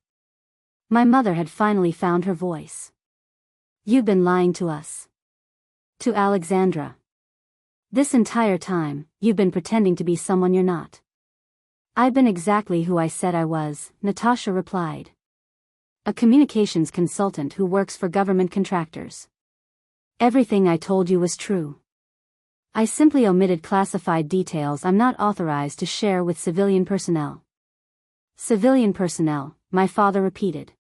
Speaker 1: My mother had finally found her voice. You've been lying to us. To Alexandra. This entire time, you've been pretending to be someone you're not. I've been exactly who I said I was, Natasha replied. A communications consultant who works for government contractors. Everything I told you was true. I simply omitted classified details I'm not authorized to share with civilian personnel. Civilian personnel, my father repeated.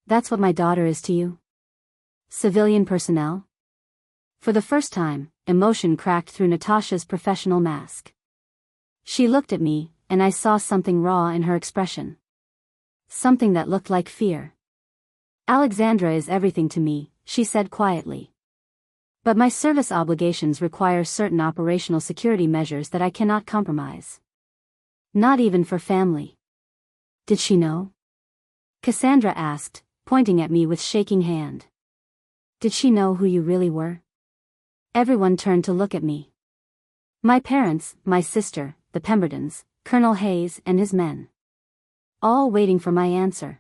Speaker 1: That's what my daughter is to you? Civilian personnel? For the first time, emotion cracked through Natasha's professional mask. She looked at me, and I saw something raw in her expression. Something that looked like fear. Alexandra is everything to me, she said quietly. But my service obligations require certain operational security measures that I cannot compromise. Not even for family. Did she know? Cassandra asked, pointing at me with shaking hand. Did she know who you really were? Everyone turned to look at me. My parents, my sister, the Pembertons, Colonel Hayes and his men. All waiting for my answer.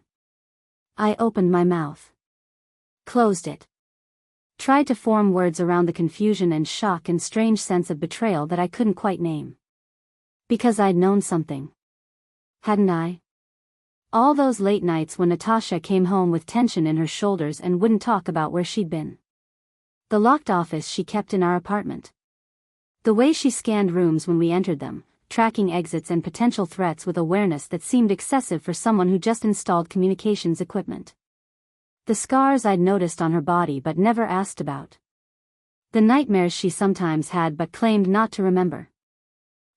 Speaker 1: I opened my mouth. Closed it. Tried to form words around the confusion and shock and strange sense of betrayal that I couldn't quite name. Because I'd known something. Hadn't I? All those late nights when Natasha came home with tension in her shoulders and wouldn't talk about where she'd been. The locked office she kept in our apartment. The way she scanned rooms when we entered them, tracking exits and potential threats with awareness that seemed excessive for someone who just installed communications equipment. The scars I'd noticed on her body but never asked about. The nightmares she sometimes had but claimed not to remember.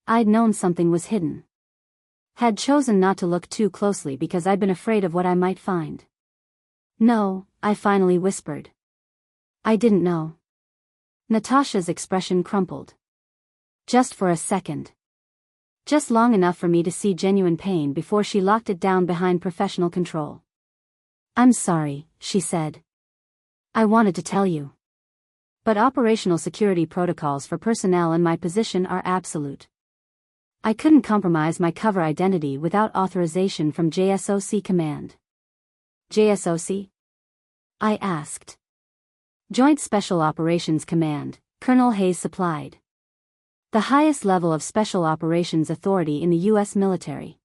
Speaker 1: I'd known something was hidden. Had chosen not to look too closely because I'd been afraid of what I might find. No, I finally whispered. I didn't know. Natasha's expression crumpled. Just for a second. Just long enough for me to see genuine pain before she locked it down behind professional control. I'm sorry, she said. I wanted to tell you. But operational security protocols for personnel in my position are absolute. I couldn't compromise my cover identity without authorization from JSOC command. JSOC? I asked. Joint Special Operations Command, Colonel Hayes supplied. The highest level of special operations authority in the U.S. military.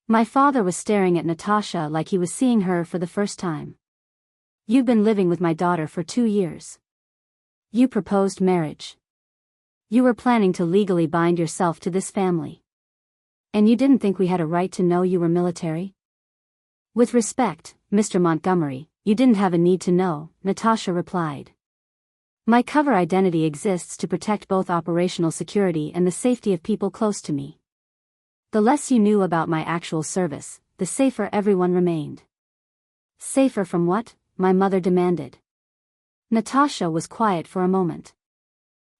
Speaker 1: My father was staring at Natasha like he was seeing her for the first time. You've been living with my daughter for 2 years. You proposed marriage. You were planning to legally bind yourself to this family. And you didn't think we had a right to know you were military? With respect, Mr. Montgomery, you didn't have a need to know, Natasha replied. My cover identity exists to protect both operational security and the safety of people close to me. The less you knew about my actual service, the safer everyone remained. Safer from what? My mother demanded. Natasha was quiet for a moment.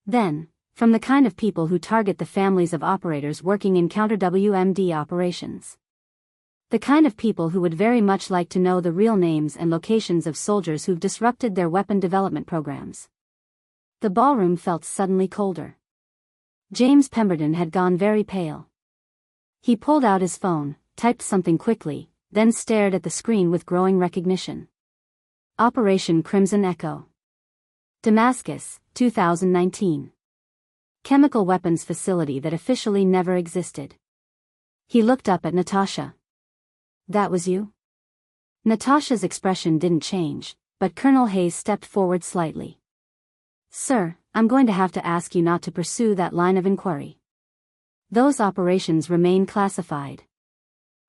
Speaker 1: Then, from the kind of people who target the families of operators working in counter-WMD operations. The kind of people who would very much like to know the real names and locations of soldiers who've disrupted their weapon development programs. The ballroom felt suddenly colder. James Pemberton had gone very pale. He pulled out his phone, typed something quickly, then stared at the screen with growing recognition. Operation Crimson Echo. Damascus, 2019. Chemical weapons facility that officially never existed. He looked up at Natasha. That was you? Natasha's expression didn't change, but Colonel Hayes stepped forward slightly. Sir, I'm going to have to ask you not to pursue that line of inquiry. Those operations remain classified.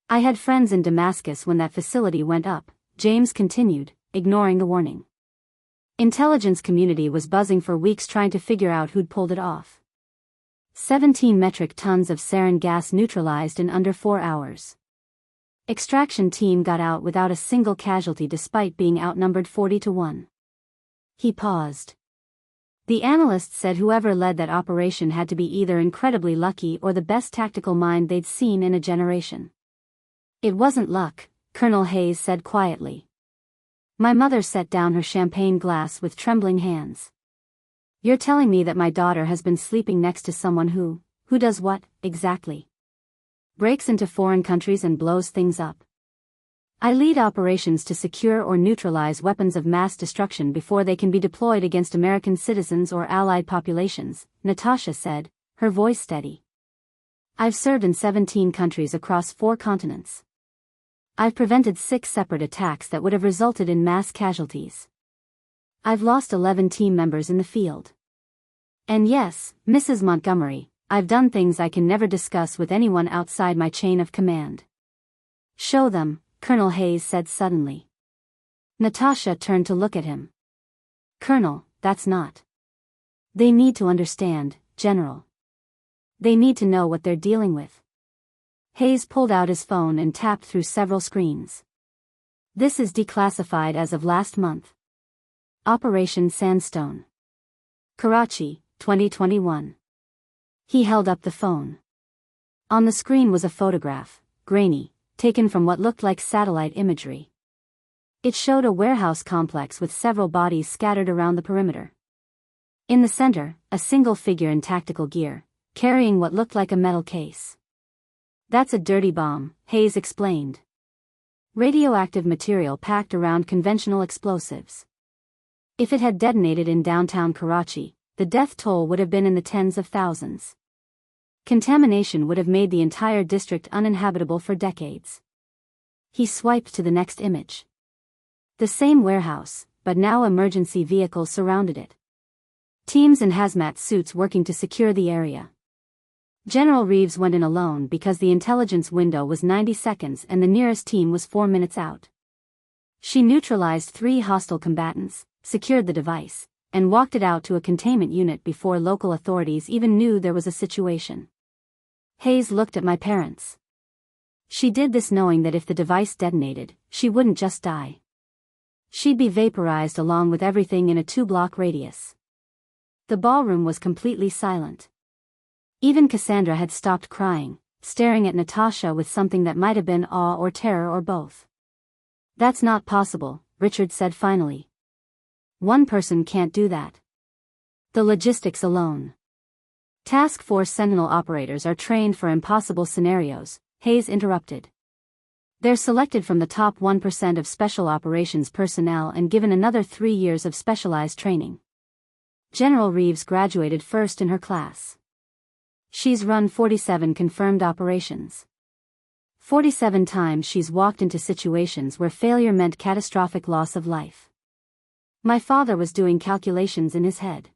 Speaker 1: I had friends in Damascus when that facility went up, James continued, ignoring the warning. Intelligence community was buzzing for weeks trying to figure out who'd pulled it off. 17 metric tons of sarin gas neutralized in under 4 hours. Extraction team got out without a single casualty despite being outnumbered 40-1. He paused. The analyst said whoever led that operation had to be either incredibly lucky or the best tactical mind they'd seen in a generation. It wasn't luck, Colonel Hayes said quietly. My mother set down her champagne glass with trembling hands. You're telling me that my daughter has been sleeping next to someone who does what, exactly? Breaks into foreign countries and blows things up. I lead operations to secure or neutralize weapons of mass destruction before they can be deployed against American citizens or allied populations, Natasha said, her voice steady. I've served in 17 countries across 4 continents. I've prevented 6 separate attacks that would have resulted in mass casualties. I've lost 11 team members in the field. And yes, Mrs. Montgomery, I've done things I can never discuss with anyone outside my chain of command. Show them, Colonel Hayes said suddenly. Natasha turned to look at him. Colonel, that's not. They need to understand, General. They need to know what they're dealing with. Hayes pulled out his phone and tapped through several screens. This is declassified as of last month. Operation Sandstone. Karachi, 2021. He held up the phone. On the screen was a photograph, grainy, taken from what looked like satellite imagery. It showed a warehouse complex with several bodies scattered around the perimeter. In the center, a single figure in tactical gear, carrying what looked like a metal case. That's a dirty bomb, Hayes explained. Radioactive material packed around conventional explosives. If it had detonated in downtown Karachi, the death toll would have been in the tens of thousands. Contamination would have made the entire district uninhabitable for decades. He swiped to the next image. The same warehouse, but now emergency vehicles surrounded it. Teams in hazmat suits working to secure the area. General Reeves went in alone because the intelligence window was 90 seconds and the nearest team was 4 minutes out. She neutralized 3 hostile combatants, secured the device, and walked it out to a containment unit before local authorities even knew there was a situation. Hayes looked at my parents. She did this knowing that if the device detonated, she wouldn't just die. She'd be vaporized along with everything in a 2-block radius. The ballroom was completely silent. Even Cassandra had stopped crying, staring at Natasha with something that might have been awe or terror or both. That's not possible, Richard said finally. One person can't do that. The logistics alone. Task Force Sentinel operators are trained for impossible scenarios, Hayes interrupted. They're selected from the top 1% of special operations personnel and given another 3 years of specialized training. General Reeves graduated first in her class. She's run 47 confirmed operations. 47 times she's walked into situations where failure meant catastrophic loss of life. My father was doing calculations in his head.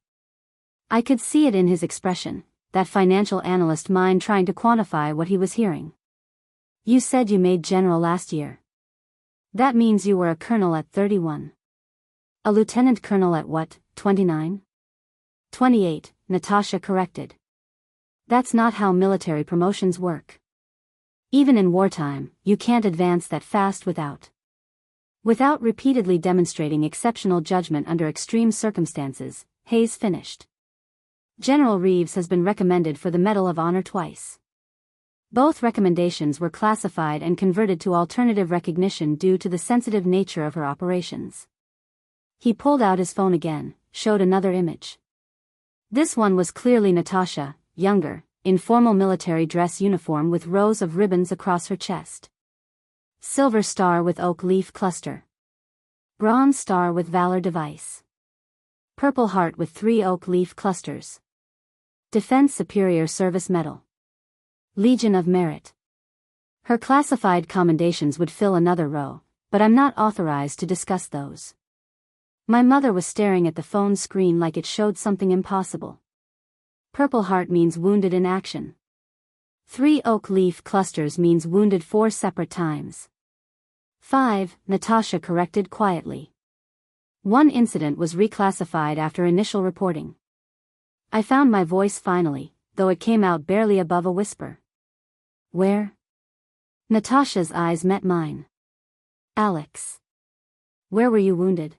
Speaker 1: I could see it in his expression, that financial analyst mind trying to quantify what he was hearing. You said you made general last year. That means you were a colonel at 31. A lieutenant colonel at what, 29? 28, Natasha corrected. That's not how military promotions work. Even in wartime, you can't advance that fast without repeatedly demonstrating exceptional judgment under extreme circumstances, Hayes finished. General Reeves has been recommended for the Medal of Honor twice. Both recommendations were classified and converted to alternative recognition due to the sensitive nature of her operations. He pulled out his phone again, showed another image. This one was clearly Natasha, younger, in formal military dress uniform with rows of ribbons across her chest. Silver star with oak leaf cluster. Bronze star with valor device. Purple heart with 3 oak leaf clusters. Defense Superior Service Medal. Legion of Merit. Her classified commendations would fill another row, but I'm not authorized to discuss those. My mother was staring at the phone screen like it showed something impossible. Purple heart means wounded in action. 3 oak leaf clusters means wounded 4 separate times. 5, Natasha corrected quietly. One incident was reclassified after initial reporting. I found my voice finally, though it came out barely above a whisper. Where? Natasha's eyes met mine. Alex. Where were you wounded?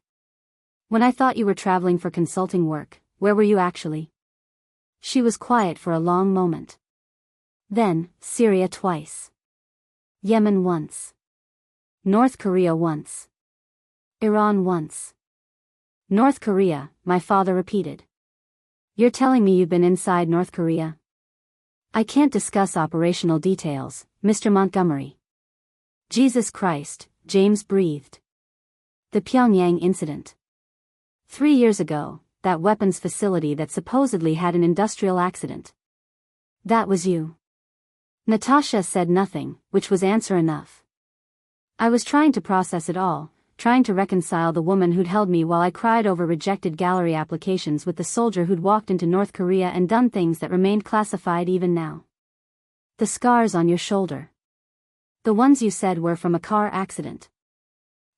Speaker 1: When I thought you were traveling for consulting work, where were you actually? She was quiet for a long moment. Then, Syria twice. Yemen once. North Korea once. Iran once. North Korea, my father repeated. You're telling me you've been inside North Korea? I can't discuss operational details, Mr. Montgomery. Jesus Christ, James breathed. The Pyongyang incident. 3 years ago, that weapons facility that supposedly had an industrial accident. That was you. Natasha said nothing, which was answer enough. I was trying to process it all, trying to reconcile the woman who'd held me while I cried over rejected gallery applications with the soldier who'd walked into North Korea and done things that remained classified even now. The scars on your shoulder. The ones you said were from a car accident.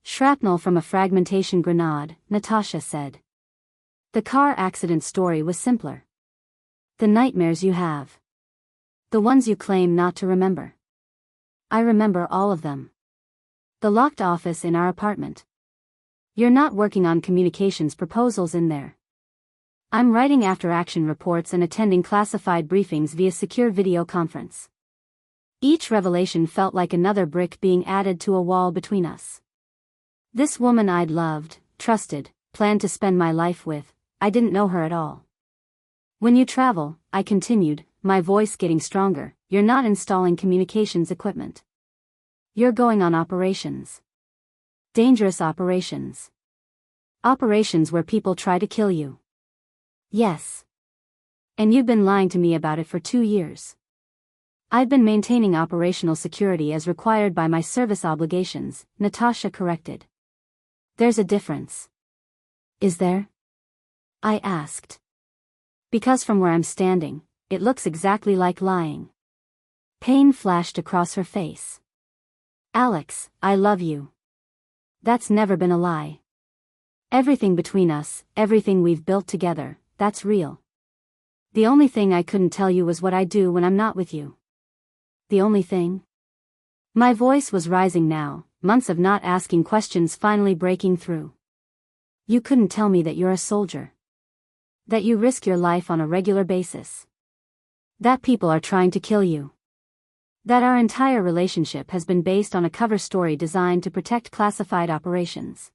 Speaker 1: Shrapnel from a fragmentation grenade, Natasha said. The car accident story was simpler. The nightmares you have. The ones you claim not to remember. I remember all of them. The locked office in our apartment. You're not working on communications proposals in there. I'm writing after-action reports and attending classified briefings via secure video conference. Each revelation felt like another brick being added to a wall between us. This woman I'd loved, trusted, planned to spend my life with, I didn't know her at all. When you travel, I continued, my voice getting stronger, you're not installing communications equipment. You're going on operations. Dangerous operations. Operations where people try to kill you. Yes. And you've been lying to me about it for 2 years. I've been maintaining operational security as required by my service obligations, Natasha corrected. There's a difference. Is there? I asked. Because from where I'm standing, it looks exactly like lying. Pain flashed across her face. Alex, I love you. That's never been a lie. Everything between us, everything we've built together, that's real. The only thing I couldn't tell you was what I do when I'm not with you. The only thing? My voice was rising now, months of not asking questions finally breaking through. You couldn't tell me that you're a soldier. That you risk your life on a regular basis. That people are trying to kill you. That our entire relationship has been based on a cover story designed to protect classified operations.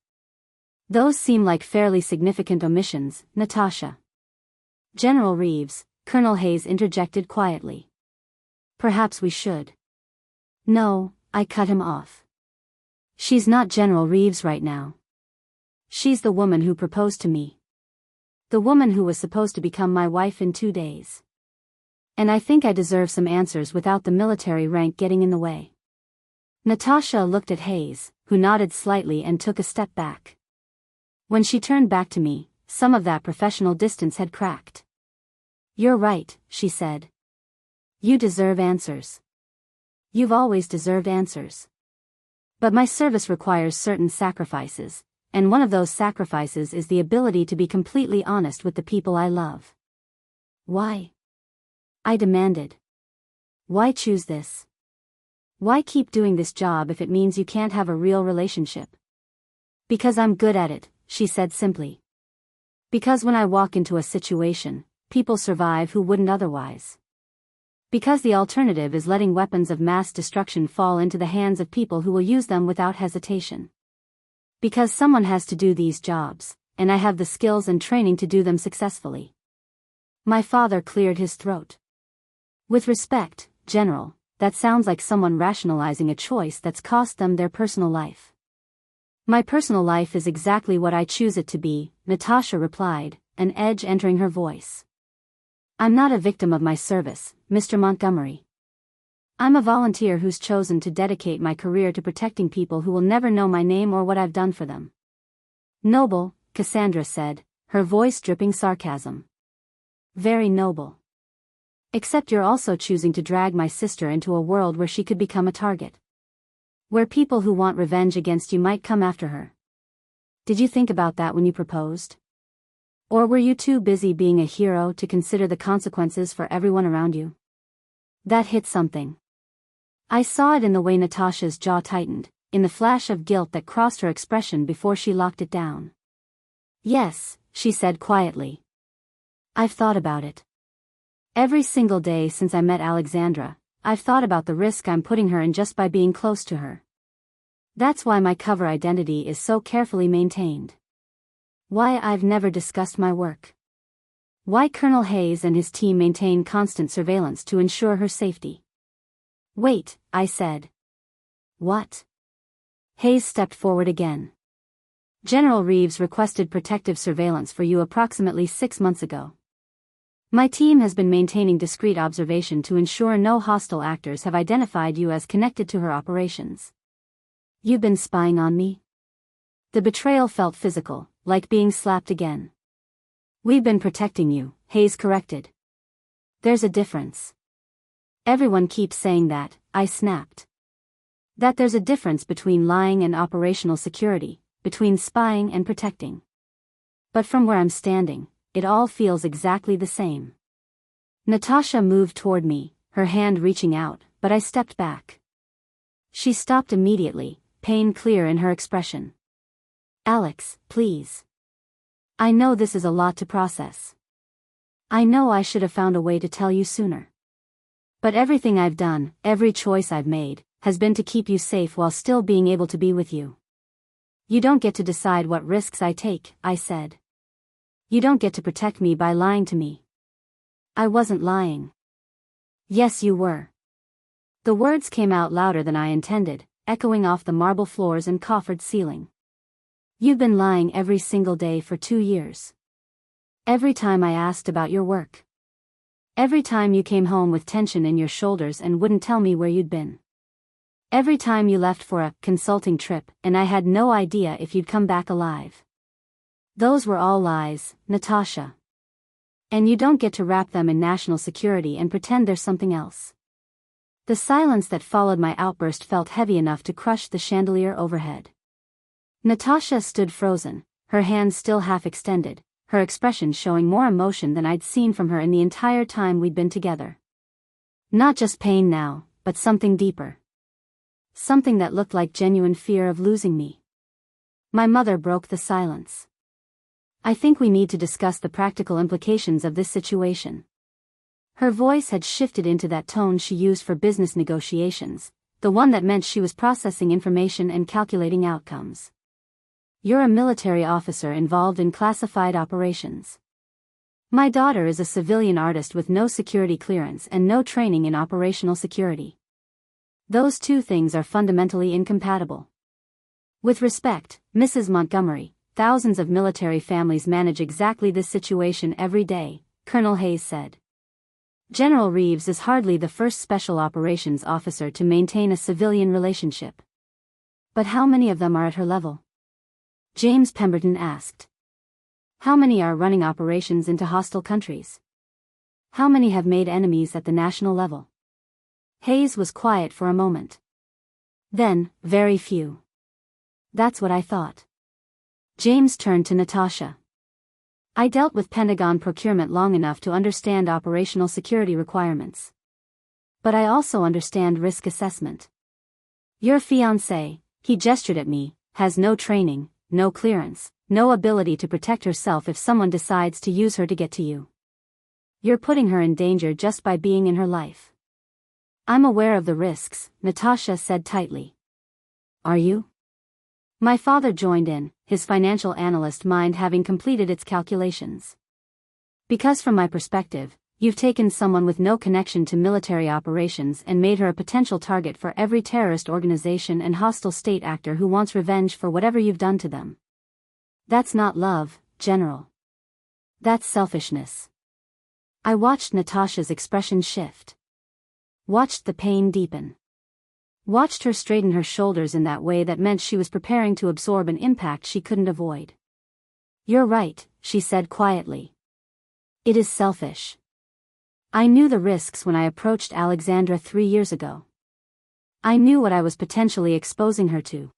Speaker 1: Those seem like fairly significant omissions, Natasha. General Reeves, Colonel Hayes interjected quietly. Perhaps we should. No, I cut him off. She's not General Reeves right now. She's the woman who proposed to me. The woman who was supposed to become my wife in 2 days. And I think I deserve some answers without the military rank getting in the way. Natasha looked at Hayes, who nodded slightly and took a step back. When she turned back to me, some of that professional distance had cracked. You're right, she said. You deserve answers. You've always deserved answers. But my service requires certain sacrifices, and one of those sacrifices is the ability to be completely honest with the people I love. Why? I demanded. Why choose this? Why keep doing this job if it means you can't have a real relationship? Because I'm good at it, she said simply. Because when I walk into a situation, people survive who wouldn't otherwise. Because the alternative is letting weapons of mass destruction fall into the hands of people who will use them without hesitation. Because someone has to do these jobs, and I have the skills and training to do them successfully. My father cleared his throat. With respect, General, that sounds like someone rationalizing a choice that's cost them their personal life. My personal life is exactly what I choose it to be, Natasha replied, an edge entering her voice. I'm not a victim of my service, Mr. Montgomery. I'm a volunteer who's chosen to dedicate my career to protecting people who will never know my name or what I've done for them. Noble, Cassandra said, her voice dripping sarcasm. Very noble. Except you're also choosing to drag my sister into a world where she could become a target. Where people who want revenge against you might come after her. Did you think about that when you proposed? Or were you too busy being a hero to consider the consequences for everyone around you? That hit something. I saw it in the way Natasha's jaw tightened, in the flash of guilt that crossed her expression before she locked it down. Yes, she said quietly. I've thought about it. Every single day since I met Alexandra, I've thought about the risk I'm putting her in just by being close to her. That's why my cover identity is so carefully maintained. Why I've never discussed my work. Why Colonel Hayes and his team maintain constant surveillance to ensure her safety. Wait, I said. What? Hayes stepped forward again. General Reeves requested protective surveillance for you approximately 6 months ago. My team has been maintaining discreet observation to ensure no hostile actors have identified you as connected to her operations. You've been spying on me? The betrayal felt physical, like being slapped again. We've been protecting you, Hayes corrected. There's a difference. Everyone keeps saying that, I snapped. That there's a difference between lying and operational security, between spying and protecting. But from where I'm standing, it all feels exactly the same. Natasha moved toward me, her hand reaching out, but I stepped back. She stopped immediately, pain clear in her expression. Alex, please. I know this is a lot to process. I know I should have found a way to tell you sooner. But everything I've done, every choice I've made, has been to keep you safe while still being able to be with you. You don't get to decide what risks I take, I said. You don't get to protect me by lying to me. I wasn't lying. Yes, you were. The words came out louder than I intended, echoing off the marble floors and coffered ceiling. You've been lying every single day for 2 years. Every time I asked about your work. Every time you came home with tension in your shoulders and wouldn't tell me where you'd been. Every time you left for a consulting trip and I had no idea if you'd come back alive. Those were all lies, Natasha. And you don't get to wrap them in national security and pretend there's something else. The silence that followed my outburst felt heavy enough to crush the chandelier overhead. Natasha stood frozen, her hands still half extended, her expression showing more emotion than I'd seen from her in the entire time we'd been together. Not just pain now, but something deeper. Something that looked like genuine fear of losing me. My mother broke the silence. I think we need to discuss the practical implications of this situation. Her voice had shifted into that tone she used for business negotiations, the one that meant she was processing information and calculating outcomes. You're a military officer involved in classified operations. My daughter is a civilian artist with no security clearance and no training in operational security. Those two things are fundamentally incompatible. With respect, Mrs. Montgomery, thousands of military families manage exactly this situation every day, Colonel Hayes said. General Reeves is hardly the first special operations officer to maintain a civilian relationship. But how many of them are at her level? James Pemberton asked. How many are running operations into hostile countries? How many have made enemies at the national level? Hayes was quiet for a moment. Then, very few. That's what I thought. James turned to Natasha. I dealt with Pentagon procurement long enough to understand operational security requirements. But I also understand risk assessment. Your fiancé, he gestured at me, has no training, no clearance, no ability to protect herself if someone decides to use her to get to you. You're putting her in danger just by being in her life. I'm aware of the risks, Natasha said tightly. Are you? My father joined in, his financial analyst mind having completed its calculations. Because from my perspective, You've taken someone with no connection to military operations and made her a potential target for every terrorist organization and hostile state actor who wants revenge for whatever you've done to them. That's not love, General. That's selfishness. I watched Natasha's expression shift. Watched the pain deepen. Watched her straighten her shoulders in that way that meant she was preparing to absorb an impact she couldn't avoid. You're right, she said quietly. It is selfish. I knew the risks when I approached Alexandra 3 years ago. I knew what I was potentially exposing her to.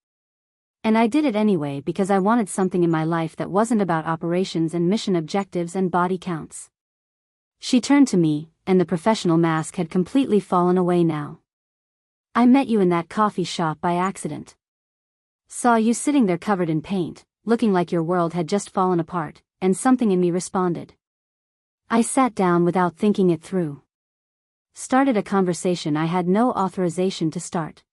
Speaker 1: And I did it anyway because I wanted something in my life that wasn't about operations and mission objectives and body counts. She turned to me, and the professional mask had completely fallen away now. I met you in that coffee shop by accident. Saw you sitting there covered in paint, looking like your world had just fallen apart, and something in me responded. I sat down without thinking it through. Started a conversation I had no authorization to start.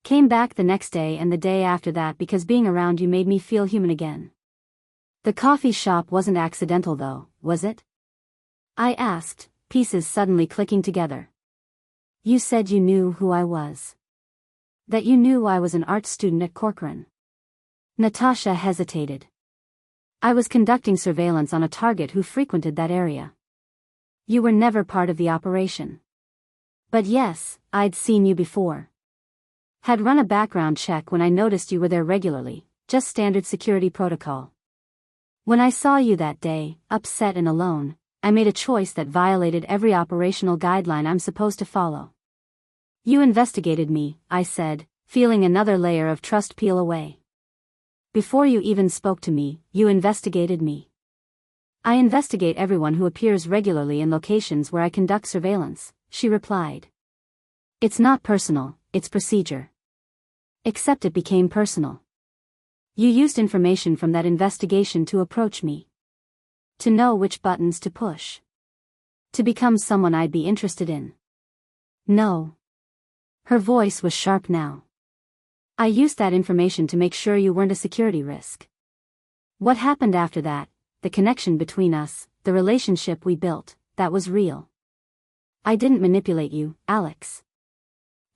Speaker 1: Came back the next day and the day after that because being around you made me feel human again. The coffee shop wasn't accidental though, was it? I asked, pieces suddenly clicking together. You said you knew who I was. That you knew I was an art student at Corcoran. Natasha hesitated. I was conducting surveillance on a target who frequented that area. You were never part of the operation. But yes, I'd seen you before. Had run a background check when I noticed you were there regularly, just standard security protocol. When I saw you that day, upset and alone, I made a choice that violated every operational guideline I'm supposed to follow. You investigated me, I said, feeling another layer of trust peel away. Before you even spoke to me, you investigated me. I investigate everyone who appears regularly in locations where I conduct surveillance, she replied. It's not personal, it's procedure. Except it became personal. You used information from that investigation to approach me. To know which buttons to push. To become someone I'd be interested in. No. Her voice was sharp now. I used that information to make sure you weren't a security risk. What happened after that, the connection between us, the relationship we built, that was real. I didn't manipulate you, Alex.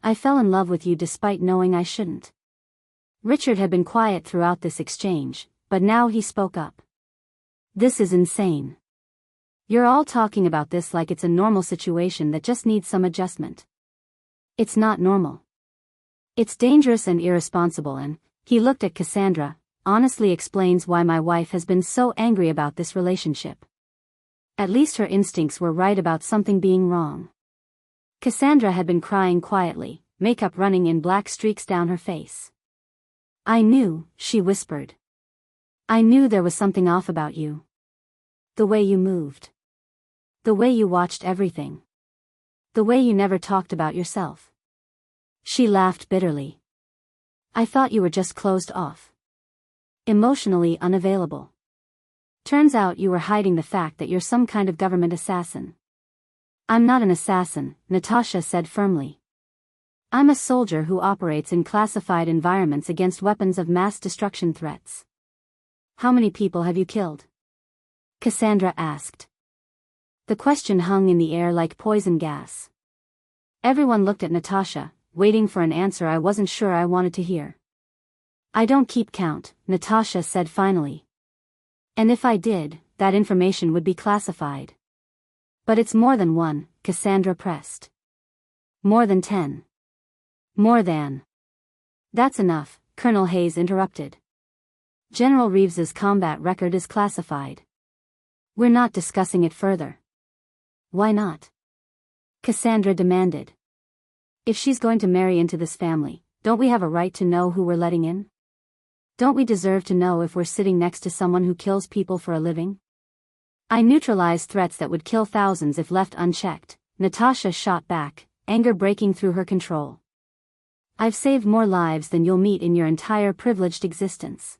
Speaker 1: I fell in love with you despite knowing I shouldn't. Richard had been quiet throughout this exchange, but now he spoke up. This is insane. You're all talking about this like it's a normal situation that just needs some adjustment. It's not normal. It's dangerous and irresponsible and, he looked at Cassandra, honestly explains why my wife has been so angry about this relationship. At least her instincts were right about something being wrong. Cassandra had been crying quietly, makeup running in black streaks down her face. I knew, she whispered. I knew there was something off about you. The way you moved. The way you watched everything. The way you never talked about yourself. She laughed bitterly. I thought you were just closed off. Emotionally unavailable. Turns out you were hiding the fact that you're some kind of government assassin. I'm not an assassin, Natasha said firmly. I'm a soldier who operates in classified environments against weapons of mass destruction threats. How many people have you killed? Cassandra asked. The question hung in the air like poison gas. Everyone looked at Natasha, waiting for an answer I wasn't sure I wanted to hear. I don't keep count, Natasha said finally. And if I did, that information would be classified. But it's more than one, Cassandra pressed. More than 10. More than. That's enough, Colonel Hayes interrupted. General Reeves's combat record is classified. We're not discussing it further. Why not? Cassandra demanded. If she's going to marry into this family, don't we have a right to know who we're letting in? Don't we deserve to know if we're sitting next to someone who kills people for a living? I neutralize threats that would kill thousands if left unchecked, Natasha shot back, anger breaking through her control. I've saved more lives than you'll meet in your entire privileged existence.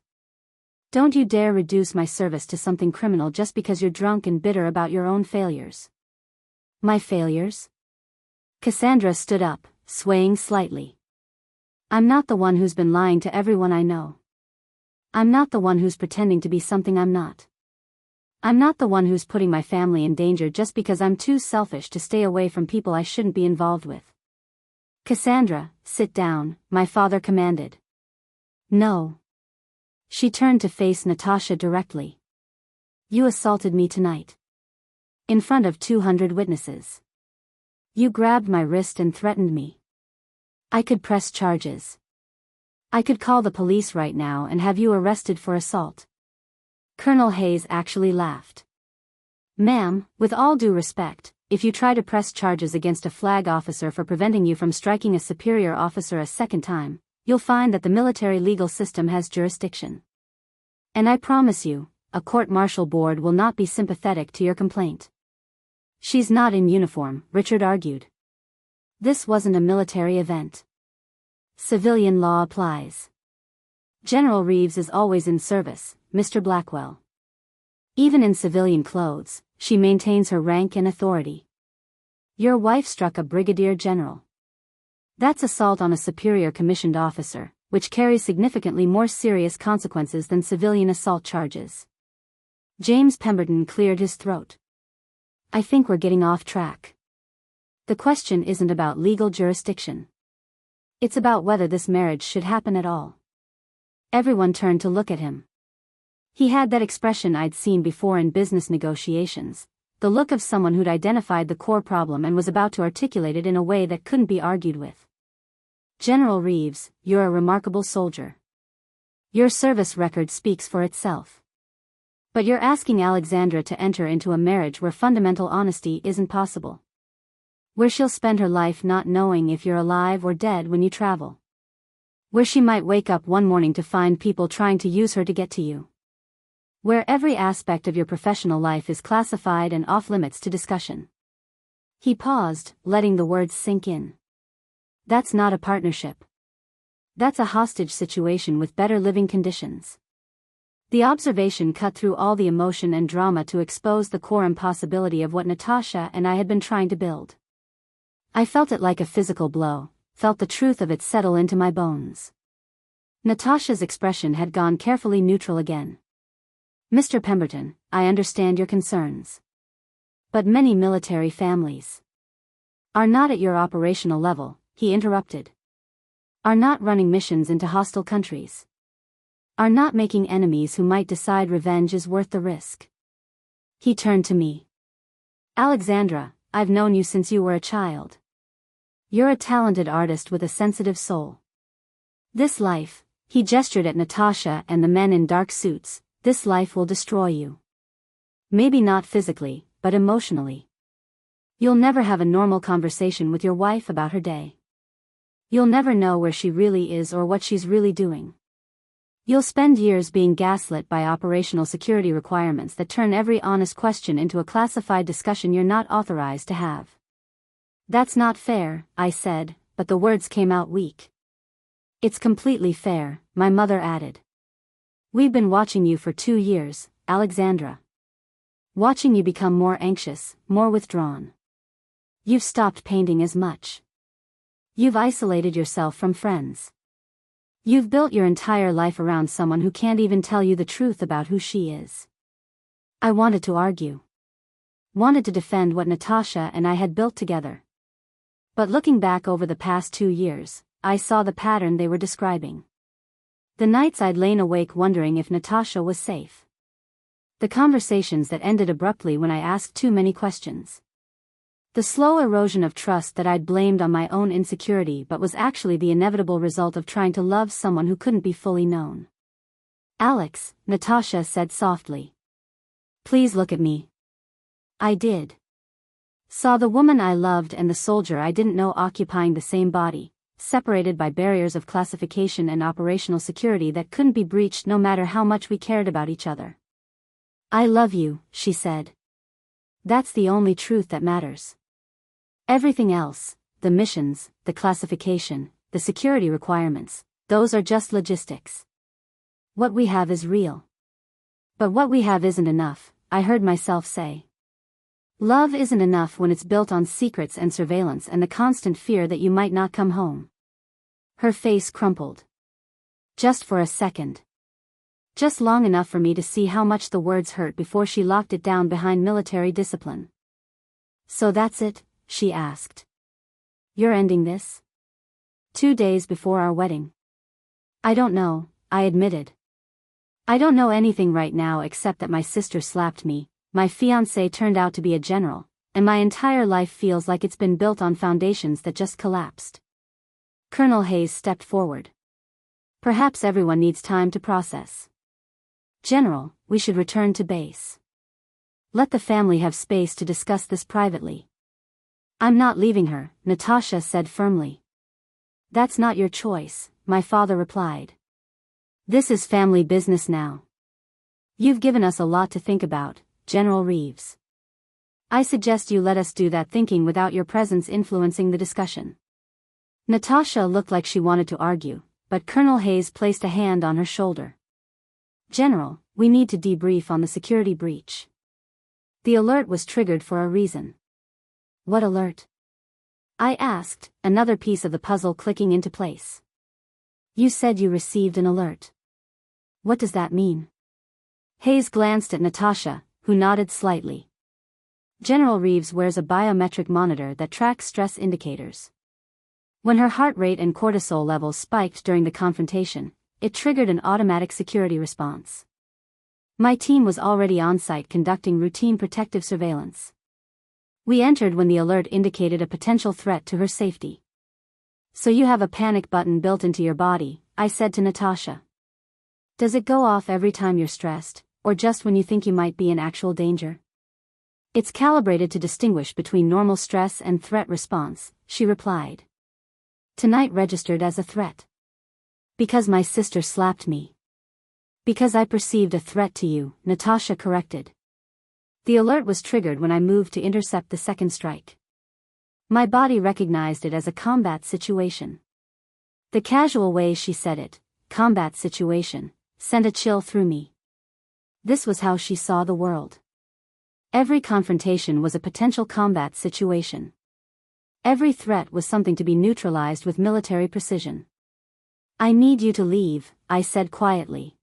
Speaker 1: Don't you dare reduce my service to something criminal just because you're drunk and bitter about your own failures. My failures? Cassandra stood up, swaying slightly. I'm not the one who's been lying to everyone I know. I'm not the one who's pretending to be something I'm not. I'm not the one who's putting my family in danger just because I'm too selfish to stay away from people I shouldn't be involved with. Cassandra, sit down, my father commanded. No. She turned to face Natasha directly. You assaulted me tonight. In front of 200 witnesses. You grabbed my wrist and threatened me. I could press charges. I could call the police right now and have you arrested for assault. Colonel Hayes actually laughed. Ma'am, with all due respect, if you try to press charges against a flag officer for preventing you from striking a superior officer a second time, you'll find that the military legal system has jurisdiction. And I promise you, a court-martial board will not be sympathetic to your complaint. She's not in uniform, Richard argued. This wasn't a military event. Civilian law applies. General Reeves is always in service, Mr. Blackwell. Even in civilian clothes, she maintains her rank and authority. Your wife struck a brigadier general. That's assault on a superior commissioned officer, which carries significantly more serious consequences than civilian assault charges. James Pemberton cleared his throat. I think we're getting off track. The question isn't about legal jurisdiction. It's about whether this marriage should happen at all. Everyone turned to look at him. He had that expression I'd seen before in business negotiations, the look of someone who'd identified the core problem and was about to articulate it in a way that couldn't be argued with. General Reeves, you're a remarkable soldier. Your service record speaks for itself. But you're asking Alexandra to enter into a marriage where fundamental honesty isn't possible. Where she'll spend her life not knowing if you're alive or dead when you travel. Where she might wake up one morning to find people trying to use her to get to you. Where every aspect of your professional life is classified and off-limits to discussion. He paused, letting the words sink in. That's not a partnership. That's a hostage situation with better living conditions. The observation cut through all the emotion and drama to expose the core impossibility of what Natasha and I had been trying to build. I felt it like a physical blow, felt the truth of it settle into my bones. Natasha's expression had gone carefully neutral again. Mr. Pemberton, I understand your concerns. But many military families are not at your operational level, he interrupted. Are not running missions into hostile countries. Are not making enemies who might decide revenge is worth the risk. He turned to me. Alexandra, I've known you since you were a child. You're a talented artist with a sensitive soul. This life, he gestured at Natasha and the men in dark suits, this life will destroy you. Maybe not physically, but emotionally. You'll never have a normal conversation with your wife about her day. You'll never know where she really is or what she's really doing. You'll spend years being gaslit by operational security requirements that turn every honest question into a classified discussion you're not authorized to have. That's not fair, I said, but the words came out weak. It's completely fair, my mother added. We've been watching you for 2 years, Alexandra. Watching you become more anxious, more withdrawn. You've stopped painting as much. You've isolated yourself from friends. You've built your entire life around someone who can't even tell you the truth about who she is. I wanted to argue. Wanted to defend what Natasha and I had built together. But looking back over the past 2 years, I saw the pattern they were describing. The nights I'd lain awake wondering if Natasha was safe. The conversations that ended abruptly when I asked too many questions. The slow erosion of trust that I'd blamed on my own insecurity but was actually the inevitable result of trying to love someone who couldn't be fully known. Alex, Natasha said softly. Please look at me. I did. Saw the woman I loved and the soldier I didn't know occupying the same body, separated by barriers of classification and operational security that couldn't be breached no matter how much we cared about each other. I love you, she said. That's the only truth that matters. Everything else, the missions, the classification, the security requirements, those are just logistics. What we have is real. But what we have isn't enough, I heard myself say. Love isn't enough when it's built on secrets and surveillance and the constant fear that you might not come home. Her face crumpled. Just for a second. Just long enough for me to see how much the words hurt before she locked it down behind military discipline. "So that's it?" she asked. "You're ending this? 2 days before our wedding?" "I don't know," I admitted. "I don't know anything right now except that my sister slapped me, my fiancé turned out to be a general, and my entire life feels like it's been built on foundations that just collapsed." Colonel Hayes stepped forward. "Perhaps everyone needs time to process. General, we should return to base. Let the family have space to discuss this privately." "I'm not leaving her," Natasha said firmly. "That's not your choice," my father replied. "This is family business now. You've given us a lot to think about, General Reeves. I suggest you let us do that thinking without your presence influencing the discussion." Natasha looked like she wanted to argue, but Colonel Hayes placed a hand on her shoulder. "General, we need to debrief on the security breach. The alert was triggered for a reason." "What alert?" I asked, another piece of the puzzle clicking into place. "You said you received an alert. What does that mean?" Hayes glanced at Natasha, who nodded slightly. "General Reeves wears a biometric monitor that tracks stress indicators. When her heart rate and cortisol levels spiked during the confrontation, it triggered an automatic security response. My team was already on site conducting routine protective surveillance. We entered when the alert indicated a potential threat to her safety." "So you have a panic button built into your body," I said to Natasha. "Does it go off every time you're stressed, or just when you think you might be in actual danger?" "It's calibrated to distinguish between normal stress and threat response," she replied. "Tonight registered as a threat. Because my sister slapped me." "Because I perceived a threat to you," Natasha corrected. "The alert was triggered when I moved to intercept the second strike. My body recognized it as a combat situation." The casual way she said it, combat situation, sent a chill through me. This was how she saw the world. Every confrontation was a potential combat situation. Every threat was something to be neutralized with military precision. "I need you to leave," I said quietly.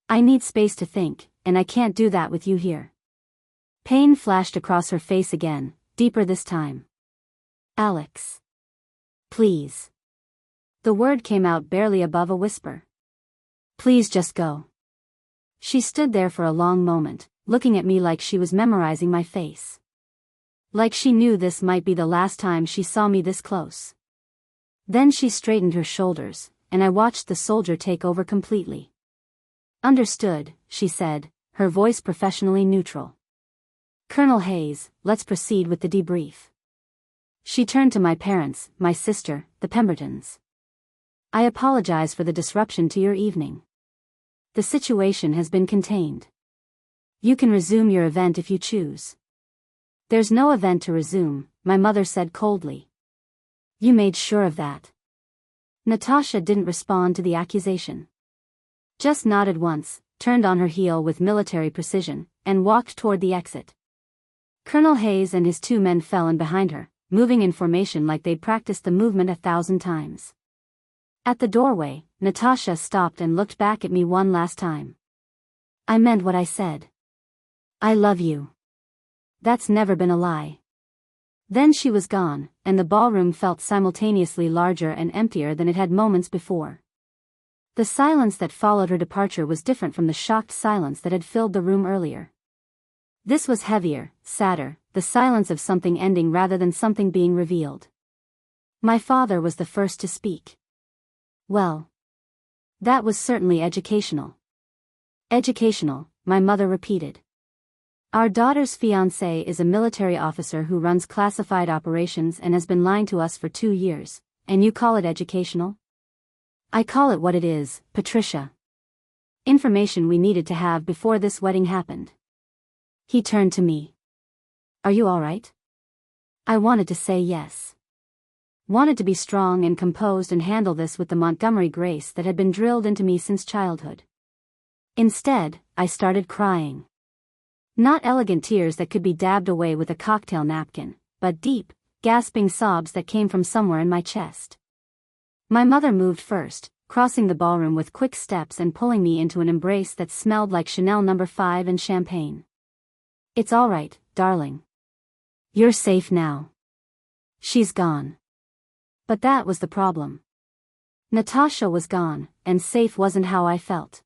Speaker 1: "I need space to think, and I can't do that with you here." Pain flashed across her face again, deeper this time. "Alex. Please." The word came out barely above a whisper. "Please just go." She stood there for a long moment, looking at me like she was memorizing my face. Like she knew this might be the last time she saw me this close. Then she straightened her shoulders, and I watched the soldier take over completely. "Understood," she said, her voice professionally neutral. "Colonel Hayes, let's proceed with the debrief." She turned to my parents, my sister, the Pembertons. "I apologize for the disruption to your evening. The situation has been contained. You can resume your event if you choose." "There's no event to resume," my mother said coldly. "You made sure of that?" Natasha didn't respond to the accusation. Just nodded once, turned on her heel with military precision, and walked toward the exit. Colonel Hayes and his 2 men fell in behind her, moving in formation like they'd practiced the movement 1,000 times. At the doorway, Natasha stopped and looked back at me one last time. "I meant what I said. I love you. That's never been a lie." Then she was gone, and the ballroom felt simultaneously larger and emptier than it had moments before. The silence that followed her departure was different from the shocked silence that had filled the room earlier. This was heavier, sadder, the silence of something ending rather than something being revealed. My father was the first to speak. "Well, that was certainly educational." "Educational," my mother repeated. "Our daughter's fiancé is a military officer who runs classified operations and has been lying to us for 2 years, and you call it educational?" "I call it what it is, Patricia. Information we needed to have before this wedding happened." He turned to me. "Are you all right?" I wanted to say yes. Wanted to be strong and composed and handle this with the Montgomery grace that had been drilled into me since childhood. Instead, I started crying. Not elegant tears that could be dabbed away with a cocktail napkin, but deep, gasping sobs that came from somewhere in my chest. My mother moved first, crossing the ballroom with quick steps and pulling me into an embrace that smelled like Chanel No. 5 and champagne. "It's all right, darling. You're safe now. She's gone." But that was the problem. Natasha was gone, and safe wasn't how I felt.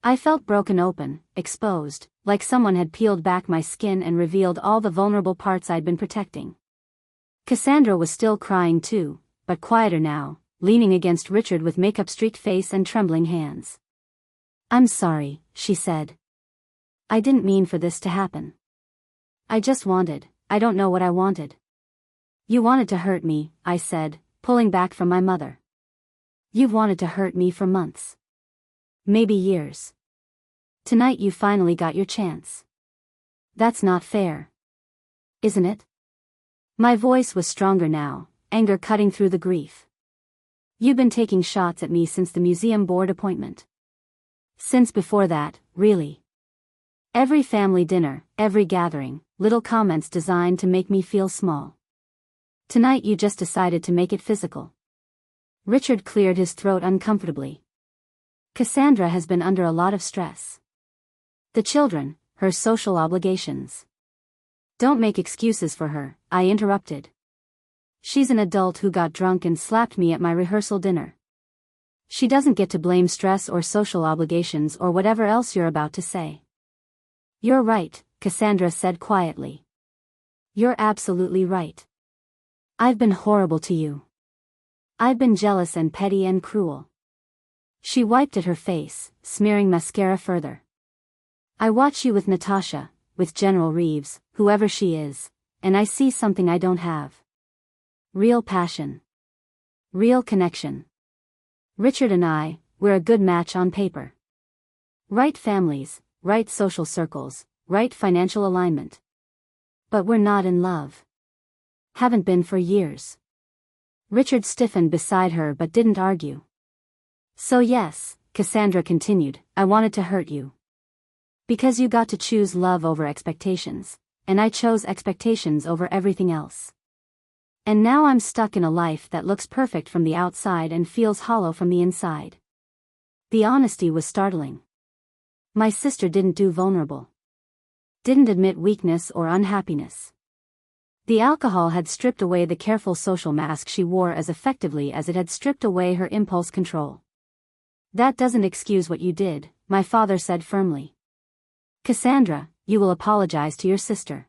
Speaker 1: I felt broken open, exposed, like someone had peeled back my skin and revealed all the vulnerable parts I'd been protecting. Cassandra was still crying too, but quieter now, leaning against Richard with makeup-streaked face and trembling hands. "I'm sorry," she said. "I didn't mean for this to happen. I don't know what I wanted." "You wanted to hurt me," I said, pulling back from my mother. "You've wanted to hurt me for months. Maybe years. Tonight you finally got your chance. That's not fair. Isn't it?" My voice was stronger now, anger cutting through the grief. "You've been taking shots at me since the museum board appointment. Since before that, really. Every family dinner, every gathering, little comments designed to make me feel small. Tonight you just decided to make it physical." Richard cleared his throat uncomfortably. "Cassandra has been under a lot of stress. The children, her social obligations." "Don't make excuses for her," I interrupted. "She's an adult who got drunk and slapped me at my rehearsal dinner. She doesn't get to blame stress or social obligations or whatever else you're about to say." "You're right," Cassandra said quietly. "You're absolutely right. I've been horrible to you. I've been jealous and petty and cruel." She wiped at her face, smearing mascara further. "I watch you with Natasha, with General Reeves, whoever she is, and I see something I don't have. Real passion. Real connection. Richard and we're a good match on paper. Right families, right social circles, right financial alignment. But we're not in love. Haven't been for years." Richard stiffened beside her but didn't argue. "So yes," Cassandra continued, "I wanted to hurt you. Because you got to choose love over expectations, and I chose expectations over everything else. And now I'm stuck in a life that looks perfect from the outside and feels hollow from the inside." The honesty was startling. My sister didn't do vulnerable. Didn't admit weakness or unhappiness. The alcohol had stripped away the careful social mask she wore as effectively as it had stripped away her impulse control. "That doesn't excuse what you did," my father said firmly. "Cassandra, you will apologize to your sister.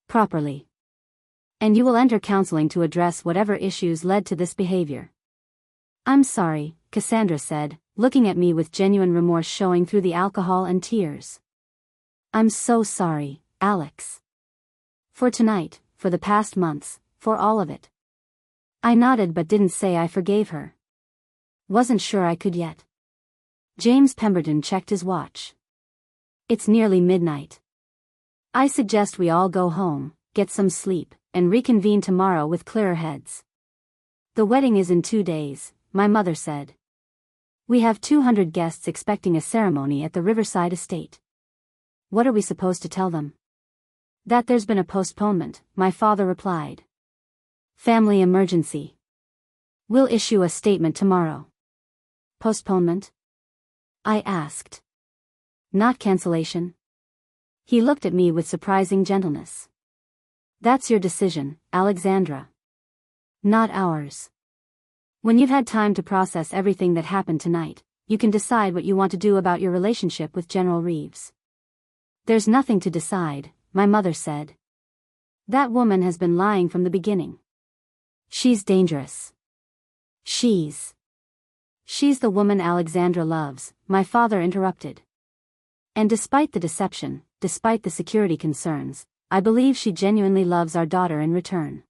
Speaker 1: Properly. And you will enter counseling to address whatever issues led to this behavior." "I'm sorry," Cassandra said, looking at me with genuine remorse showing through the alcohol and tears. "I'm so sorry, Alex. For tonight, for the past months, for all of it." I nodded but didn't say I forgave her. Wasn't sure I could yet. James Pemberton checked his watch. "It's nearly midnight. I suggest we all go home, get some sleep, and reconvene tomorrow with clearer heads. The wedding is in 2 days," my mother said. "We have 200 guests expecting a ceremony at the Riverside Estate. What are we supposed to tell them?" "That there's been a postponement," my father replied. "Family emergency. We'll issue a statement tomorrow." "Postponement?" I asked. "Not cancellation?" He looked at me with surprising gentleness. "That's your decision, Alexandra. Not ours. When you've had time to process everything that happened tonight, you can decide what you want to do about your relationship with General Reeves." "There's nothing to decide," my mother said. "That woman has been lying from the beginning. She's dangerous. She's the woman Alexandra loves," my father interrupted. "And despite the deception, despite the security concerns, I believe she genuinely loves our daughter in return."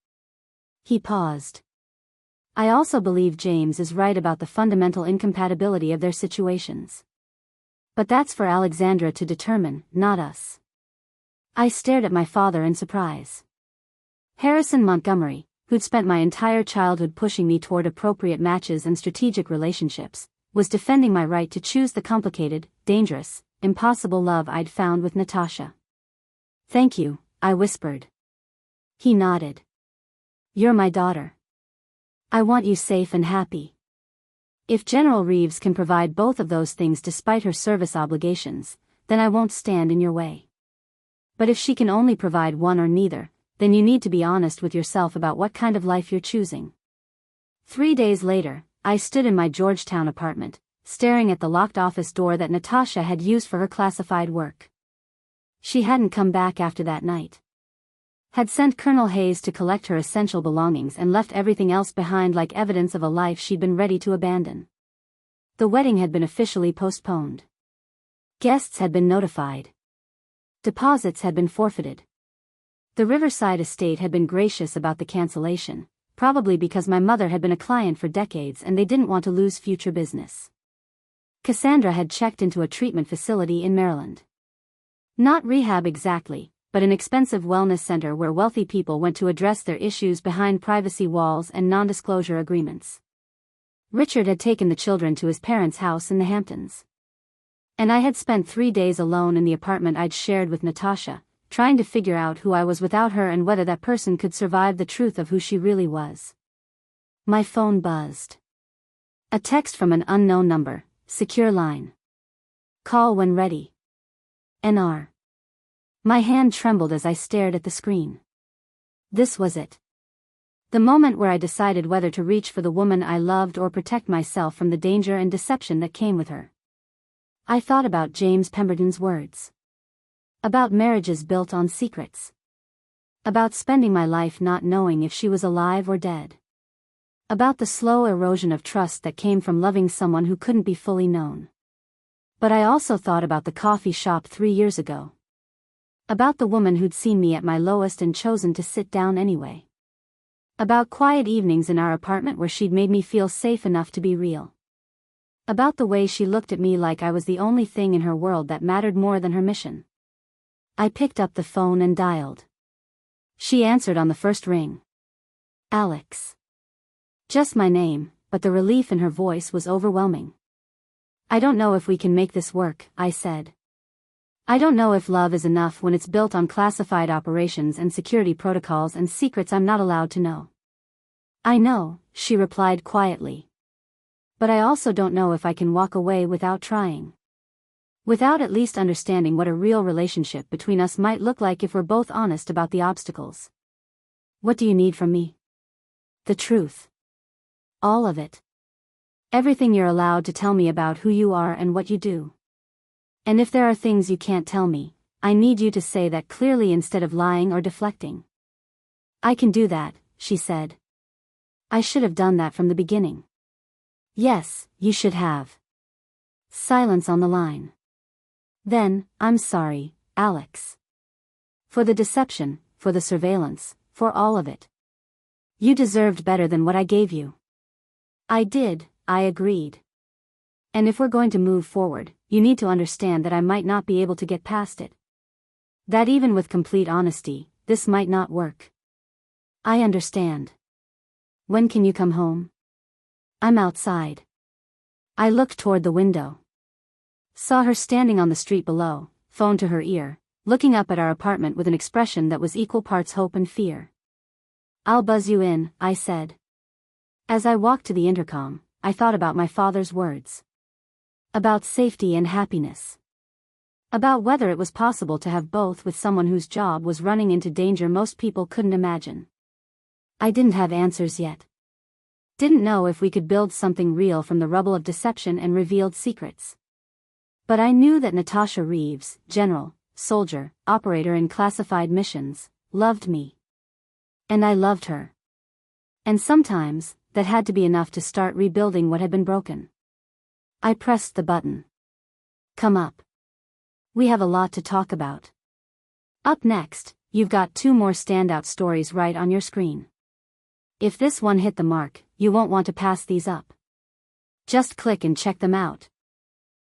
Speaker 1: He paused. "I also believe James is right about the fundamental incompatibility of their situations. But that's for Alexandra to determine, not us." I stared at my father in surprise. Harrison Montgomery, who'd spent my entire childhood pushing me toward appropriate matches and strategic relationships, was defending my right to choose the complicated, dangerous, impossible love I'd found with Natasha. "Thank you," I whispered. He nodded. "You're my daughter. I want you safe and happy. If General Reeves can provide both of those things despite her service obligations, then I won't stand in your way. But if she can only provide one or neither, then you need to be honest with yourself about what kind of life you're choosing. 3 days later, I stood in my Georgetown apartment, staring at the locked office door that Natasha had used for her classified work. She hadn't come back after that night. Had sent Colonel Hayes to collect her essential belongings and left everything else behind like evidence of a life she'd been ready to abandon. The wedding had been officially postponed. Guests had been notified. Deposits had been forfeited. The Riverside Estate had been gracious about the cancellation, probably because my mother had been a client for decades and they didn't want to lose future business. Cassandra had checked into a treatment facility in Maryland. Not rehab exactly, but an expensive wellness center where wealthy people went to address their issues behind privacy walls and non-disclosure agreements. Richard had taken the children to his parents' house in the Hamptons. And I had spent 3 days alone in the apartment I'd shared with Natasha, trying to figure out who I was without her and whether that person could survive the truth of who she really was. My phone buzzed. A text from an unknown number, secure line. Call when ready. NR. My hand trembled as I stared at the screen. This was it. The moment where I decided whether to reach for the woman I loved or protect myself from the danger and deception that came with her. I thought about James Pemberton's words. About marriages built on secrets. About spending my life not knowing if she was alive or dead. About the slow erosion of trust that came from loving someone who couldn't be fully known. But I also thought about the coffee shop 3 years ago. About the woman who'd seen me at my lowest and chosen to sit down anyway. About quiet evenings in our apartment where she'd made me feel safe enough to be real. About the way she looked at me like I was the only thing in her world that mattered more than her mission. I picked up the phone and dialed. She answered on the first ring. Alex. Just my name, but the relief in her voice was overwhelming. I don't know if we can make this work, I said. I don't know if love is enough when it's built on classified operations and security protocols and secrets I'm not allowed to know. I know, she replied quietly. But I also don't know if I can walk away without trying. Without at least understanding what a real relationship between us might look like if we're both honest about the obstacles. What do you need from me? The truth. All of it. Everything you're allowed to tell me about who you are and what you do. And if there are things you can't tell me, I need you to say that clearly instead of lying or deflecting. I can do that, she said. I should have done that from the beginning. Yes, you should have. Silence on the line. Then, I'm sorry, Alex. For the deception, for the surveillance, for all of it. You deserved better than what I gave you. I did, I agreed. And if we're going to move forward, you need to understand that I might not be able to get past it. That even with complete honesty, this might not work. I understand. When can you come home? I'm outside. I looked toward the window. Saw her standing on the street below, phone to her ear, looking up at our apartment with an expression that was equal parts hope and fear. I'll buzz you in, I said. As I walked to the intercom, I thought about my father's words. About safety and happiness. About whether it was possible to have both with someone whose job was running into danger most people couldn't imagine. I didn't have answers yet. Didn't know if we could build something real from the rubble of deception and revealed secrets. But I knew that Natasha Reeves, general, soldier, operator in classified missions, loved me. And I loved her. And sometimes, that had to be enough to start rebuilding what had been broken. I pressed the button. Come up. We have a lot to talk about. Up next, you've got 2 more standout stories right on your screen. If this one hit the mark, you won't want to pass these up. Just click and check them out.